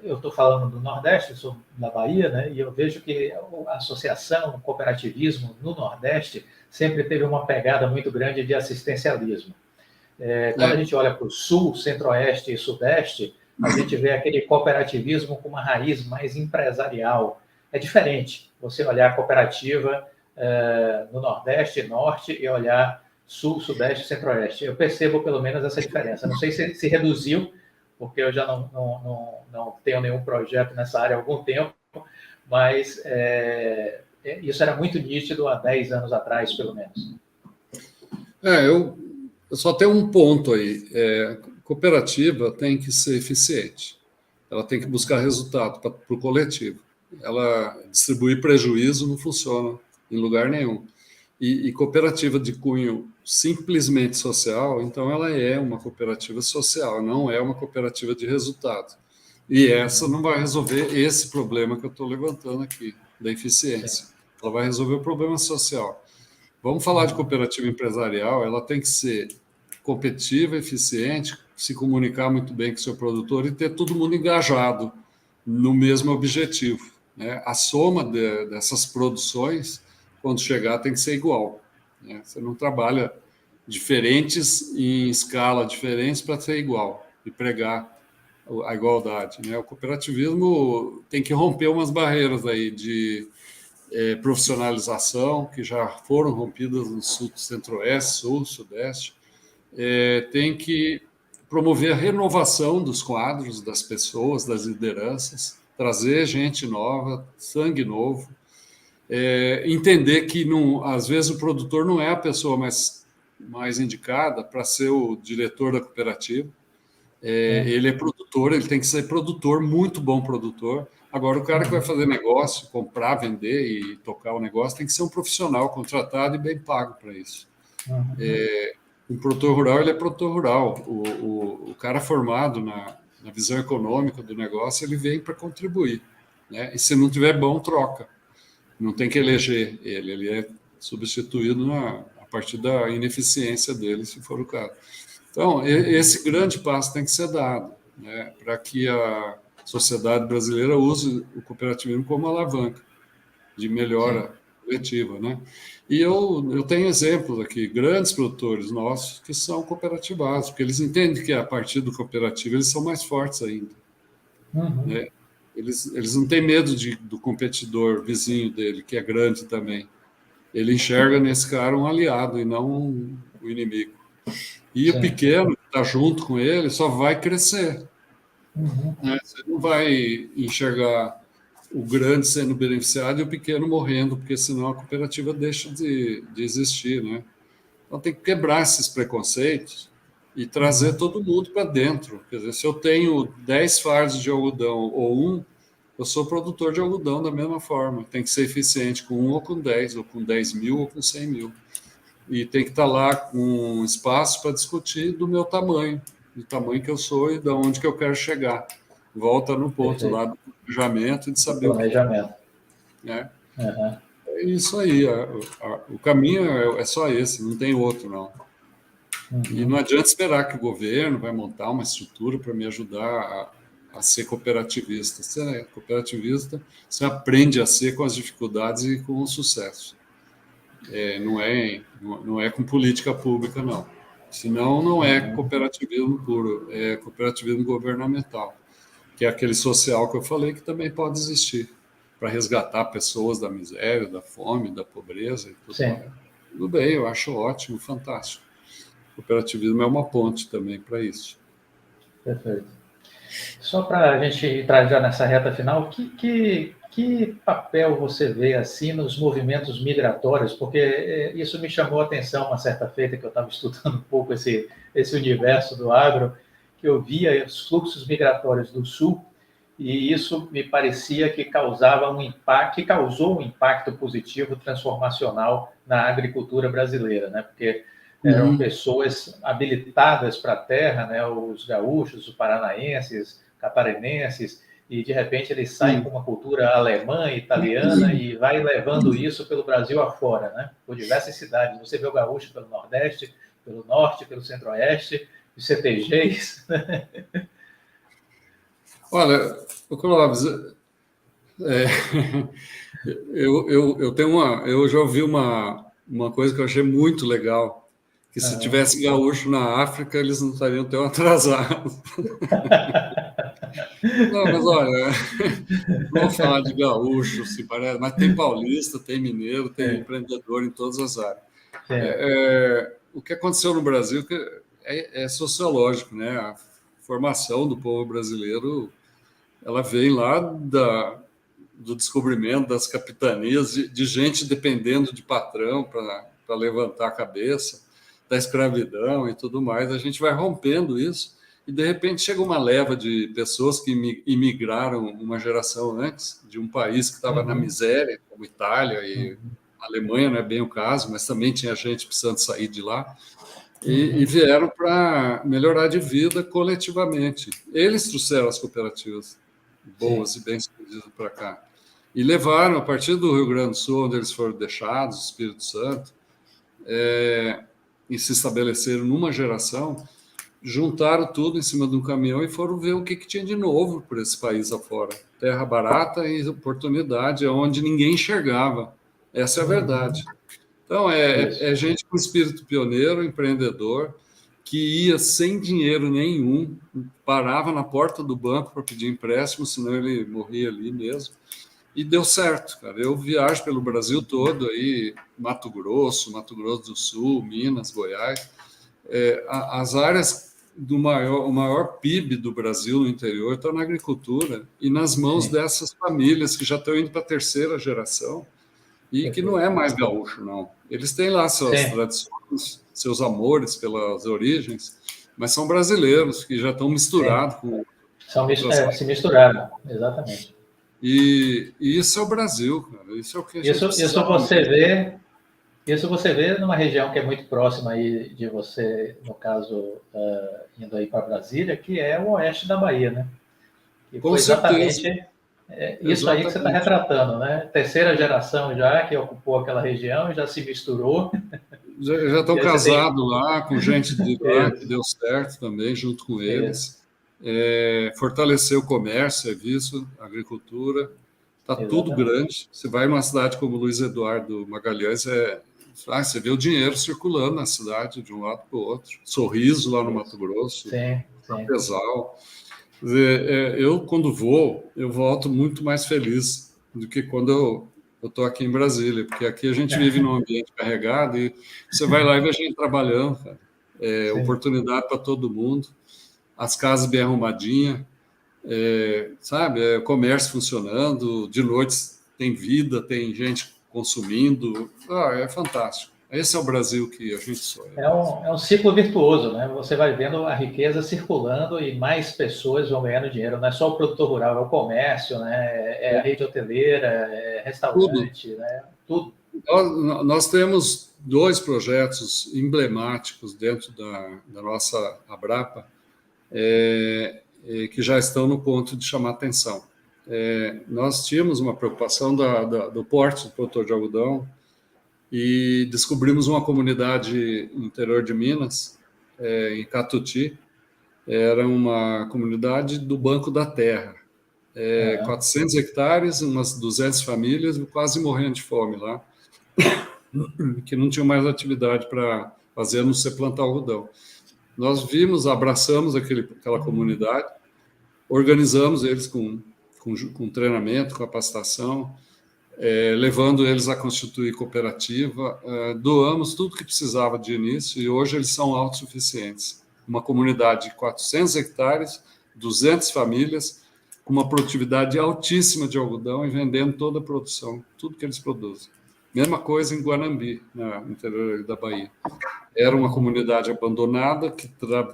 eu estou falando do Nordeste, eu sou da Bahia, né? E eu vejo que a associação, o cooperativismo no Nordeste sempre teve uma pegada muito grande de assistencialismo. Quando a gente olha para o Sul, Centro-Oeste e Sudeste, a gente vê aquele cooperativismo com uma raiz mais empresarial. É diferente você olhar a cooperativa no Nordeste, Norte e olhar Sul, Sudeste e Centro-Oeste. Eu percebo pelo menos essa diferença. Não sei se reduziu, porque eu já não tenho nenhum projeto nessa área há algum tempo, mas isso era muito nítido há 10 anos atrás, pelo menos. Eu só tenho um ponto aí. Cooperativa tem que ser eficiente. ela tem que buscar resultado para o coletivo. Ela distribuir prejuízo não funciona em lugar nenhum. E cooperativa de cunho simplesmente social, então ela é uma cooperativa social, não é uma cooperativa de resultado. E essa não vai resolver esse problema que eu estou levantando aqui, da eficiência. Sim. Ela vai resolver o problema social. Vamos falar de cooperativa empresarial, ela tem que ser competitiva, eficiente, se comunicar muito bem com o seu produtor e ter todo mundo engajado no mesmo objetivo, né? A soma dessas produções, quando chegar, tem que ser igual, né? Você não trabalha diferentes em escala diferentes para ser igual e pregar a igualdade, né? O cooperativismo tem que romper umas barreiras aí de profissionalização que já foram rompidas no sul, centro-oeste, sul, sudeste. Tem que promover a renovação dos quadros, das pessoas, das lideranças, trazer gente nova, sangue novo, entender que não, às vezes o produtor não é a pessoa mais indicada para ser o diretor da cooperativa. Ele é produtor, ele tem que ser produtor, muito bom produtor. Agora, o cara que vai fazer negócio, comprar, vender e tocar o negócio, tem que ser um profissional contratado e bem pago para isso. Um produtor rural, ele é produtor rural. O cara formado na visão econômica do negócio, ele vem para contribuir, né? E se não tiver bom, troca. Não tem que eleger ele é substituído a partir da ineficiência dele, se for o caso. Então, esse grande passo tem que ser dado, né, para que a sociedade brasileira use o cooperativismo como alavanca de melhora coletiva, né? E eu tenho exemplos aqui, grandes produtores nossos que são cooperativados, porque eles entendem que a partir do cooperativo eles são mais fortes ainda, né? Eles não têm medo do competidor vizinho dele, que é grande também. Ele enxerga nesse cara um aliado e não o inimigo. E o pequeno que está junto com ele só vai crescer, né? Você não vai enxergar o grande sendo beneficiado e o pequeno morrendo, porque senão a cooperativa deixa de existir, né? Então tem que quebrar esses preconceitos e trazer todo mundo para dentro. Quer dizer, se eu tenho 10 fardos de algodão ou um, eu sou produtor de algodão da mesma forma. Tem que ser eficiente com 1 ou com 10, ou com 10 mil ou com 100 mil. E tem que estar lá com espaço para discutir do meu tamanho, do tamanho que eu sou e de onde que eu quero chegar. Volta no ponto lá do planejamento e de saber o que é, né? É isso aí. O caminho é só esse, não tem outro, não. E não adianta esperar que o governo vai montar uma estrutura para me ajudar a ser cooperativista. Você é cooperativista, você aprende a ser com as dificuldades e com o sucesso. Não é com política pública, não. Senão, não é cooperativismo puro, é cooperativismo governamental, que é aquele social que eu falei que também pode existir, para resgatar pessoas da miséria, da fome, da pobreza e tudo mais. Tudo bem, eu acho ótimo, fantástico. O cooperativismo é uma ponte também para isso. Perfeito. Só para a gente entrar já nessa reta final, que papel você vê assim nos movimentos migratórios? Porque isso me chamou a atenção uma certa feita que eu estava estudando um pouco esse universo do agro, que eu via os fluxos migratórios do sul e isso me parecia que causava um impacto, que causou um impacto positivo, transformacional na agricultura brasileira, né? Porque eram pessoas habilitadas para a terra, né? Os gaúchos, os paranaenses, catarinenses, e de repente eles saem com uma cultura alemã, italiana e vai levando isso pelo Brasil afora, né? Por diversas cidades. Você vê o gaúcho pelo Nordeste, pelo Norte, pelo Centro-Oeste, os CTGs. Olha, Clóvis, eu já ouvi uma coisa que eu achei muito legal, que se tivesse gaúcho na África, eles não estariam tão atrasados. Não, mas olha, não vou falar de gaúcho, se parece, mas tem paulista, tem mineiro, tem empreendedor em todas as áreas. O que aconteceu no Brasil é sociológico, né? A formação do povo brasileiro, ela vem lá do descobrimento das capitanias, de gente dependendo de patrão para levantar a cabeça, da escravidão e tudo mais. A gente vai rompendo isso e de repente chega uma leva de pessoas que imigraram uma geração antes, de um país que estava na miséria, como Itália e Alemanha, não é bem o caso, mas também tinha gente precisando sair de lá, e vieram para melhorar de vida coletivamente. Eles trouxeram as cooperativas boas e bem-sucedidas para cá. E levaram, a partir do Rio Grande do Sul, onde eles foram deixados, Espírito Santo, e se estabeleceram numa geração, juntaram tudo em cima de um caminhão e foram ver o que tinha de novo por esse país afora. Terra barata e oportunidade, onde ninguém enxergava. Essa é a verdade. Então, é gente com espírito pioneiro, empreendedor, que ia sem dinheiro nenhum, parava na porta do banco para pedir empréstimo, senão ele morria ali mesmo. E deu certo, cara. Eu viajo pelo Brasil todo, aí, Mato Grosso do Sul, Minas, Goiás. As áreas o maior PIB do Brasil no interior estão na agricultura e nas mãos dessas famílias que já estão indo para a terceira geração e que não é mais gaúcho, não. Eles têm lá suas tradições, seus amores pelas origens, mas são brasileiros que já estão misturados com... Se misturaram, exatamente. E isso é o Brasil, cara. Isso é o que a gente Isso você vê numa região que é muito próxima aí de você, no caso, indo aí para Brasília, que é o oeste da Bahia, né? E foi exatamente isso aí que você está retratando, né? Terceira geração já que ocupou aquela região, já se misturou. Já estão casados lá, com gente de lá que deu certo também, junto com eles. Fortalecer o comércio, serviço, agricultura. Está tudo grande. Você vai numa cidade como Luiz Eduardo Magalhães, você vê o dinheiro circulando na cidade, de um lado para o outro. Sorriso lá no Mato Grosso, Pesal. Eu, quando vou, eu volto muito mais feliz do que quando eu estou aqui em Brasília, porque aqui a gente vive num ambiente carregado e você vai lá e vê a gente trabalhando, cara. Oportunidade para todo mundo, as casas bem arrumadinhas, comércio funcionando, de noite tem vida, tem gente consumindo, é fantástico. Esse é o Brasil que a gente sonha. É um ciclo virtuoso, né? Você vai vendo a riqueza circulando e mais pessoas vão ganhando dinheiro. Não é só o produtor rural, é o comércio, né? É a rede hoteleira, é restaurante, tudo. Né? Tudo. Nós temos 2 projetos emblemáticos dentro da nossa Abrapa que já estão no ponto de chamar atenção. Nós tínhamos uma preocupação do porte do produtor de algodão e descobrimos uma comunidade no interior de Minas, em Catuti. Era uma comunidade do Banco da Terra. 400 hectares, umas 200 famílias, quase morrendo de fome lá, que não tinham mais atividade para fazer, a não ser plantar algodão. Nós abraçamos aquela comunidade, organizamos eles com treinamento, capacitação, levando eles a constituir cooperativa, doamos tudo que precisava de início e hoje eles são autossuficientes. Uma comunidade de 400 hectares, 200 famílias, com uma produtividade altíssima de algodão e vendendo toda a produção, tudo que eles produzem. Mesma coisa em Guanambi, no interior da Bahia. Era uma comunidade abandonada que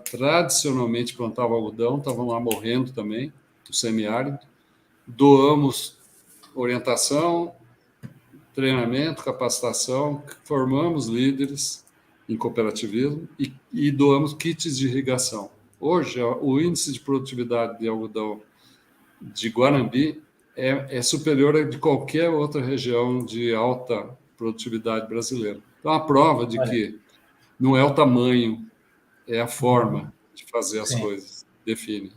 tradicionalmente plantava algodão, estavam lá morrendo também, o semiárido. Doamos orientação, treinamento, capacitação, formamos líderes em cooperativismo e doamos kits de irrigação. Hoje, o índice de produtividade de algodão de Guanambi é superior a de qualquer outra região de alta produtividade brasileira. Então, a prova de que não é o tamanho, é a forma de fazer as coisas, define.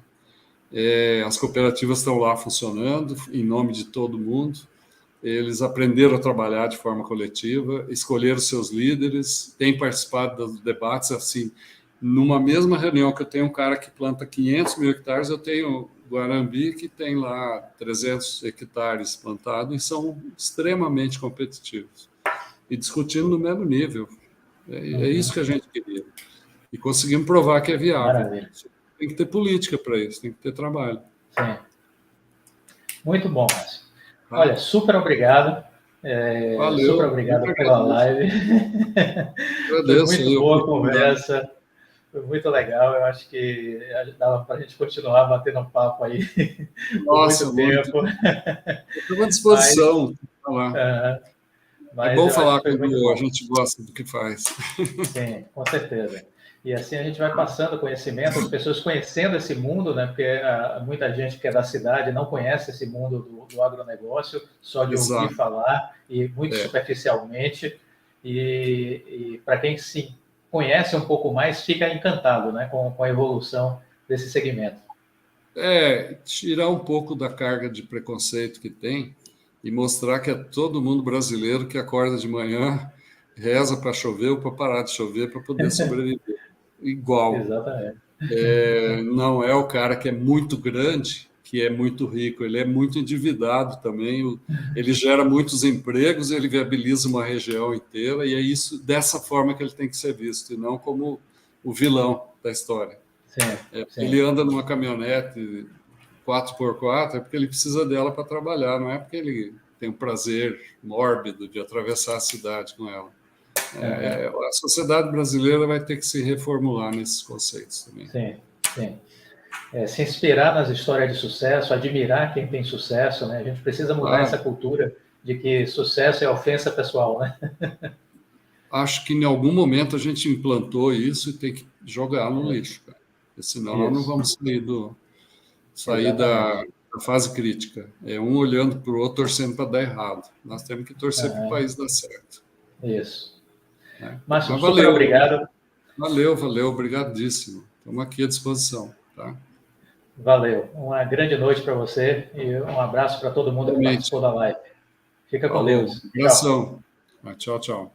As cooperativas estão lá funcionando em nome de todo mundo. Eles aprenderam a trabalhar de forma coletiva, escolheram seus líderes, têm participado dos debates. Assim, numa mesma reunião que eu tenho um cara que planta 500 mil hectares, eu tenho Guanambi que tem lá 300 hectares plantados e são extremamente competitivos e discutindo no mesmo nível. É isso que a gente queria. E conseguimos provar que é viável. Maravilha. Tem que ter política para isso, tem que ter trabalho. Sim. Muito bom, Márcio. Olha, super obrigado. Valeu. Super obrigado pela live. Agradeço. Foi muito boa a conversa. Foi muito legal. Eu acho que dava para a gente continuar batendo um papo aí por Nossa, muito muito. tempo. Estou à Mas, disposição. Falar. uh, É mas bom eu acho falar que foi muito quando a bom. gente gosta do que faz. Sim, com certeza. E assim a gente vai passando conhecimento, as pessoas conhecendo esse mundo, né? Porque muita gente que é da cidade não conhece esse mundo do agronegócio, só de ouvir Exato. falar e muito É. superficialmente. E para quem se conhece um pouco mais, fica encantado, né? Com a evolução desse segmento. Tirar um pouco da carga de preconceito que tem e mostrar que é todo mundo brasileiro que acorda de manhã, reza para chover ou para parar de chover para poder sobreviver. Igual. Exatamente. Não é o cara que é muito grande, que é muito rico, ele é muito endividado também, ele gera muitos empregos, ele viabiliza uma região inteira, e é isso dessa forma que ele tem que ser visto, e não como o vilão da história. Sim, Ele sim. anda numa caminhonete 4x4 é porque ele precisa dela para trabalhar, não é porque ele tem um prazer mórbido de atravessar a cidade com ela. Uhum. A sociedade brasileira vai ter que se reformular nesses conceitos também. Sim, sim. Se inspirar nas histórias de sucesso, admirar quem tem sucesso, né? A gente precisa mudar essa Claro, cultura de que sucesso é ofensa pessoal, né? acho que em algum momento a gente implantou isso e tem que jogar no lixo, cara. Porque senão nós não Isso, vamos sair exatamente. da fase crítica. É um olhando para o outro, torcendo para dar errado. Nós temos que torcer para o Uhum. país dar certo. Isso. Né? Márcio, Mas super obrigado. valeu, obrigadíssimo. Estamos aqui à disposição. Tá? Valeu. Uma grande noite para você e um abraço para todo mundo que Realmente. participou da live. Fica com Falou, Deus. Tchau. abração. Tchau, tchau.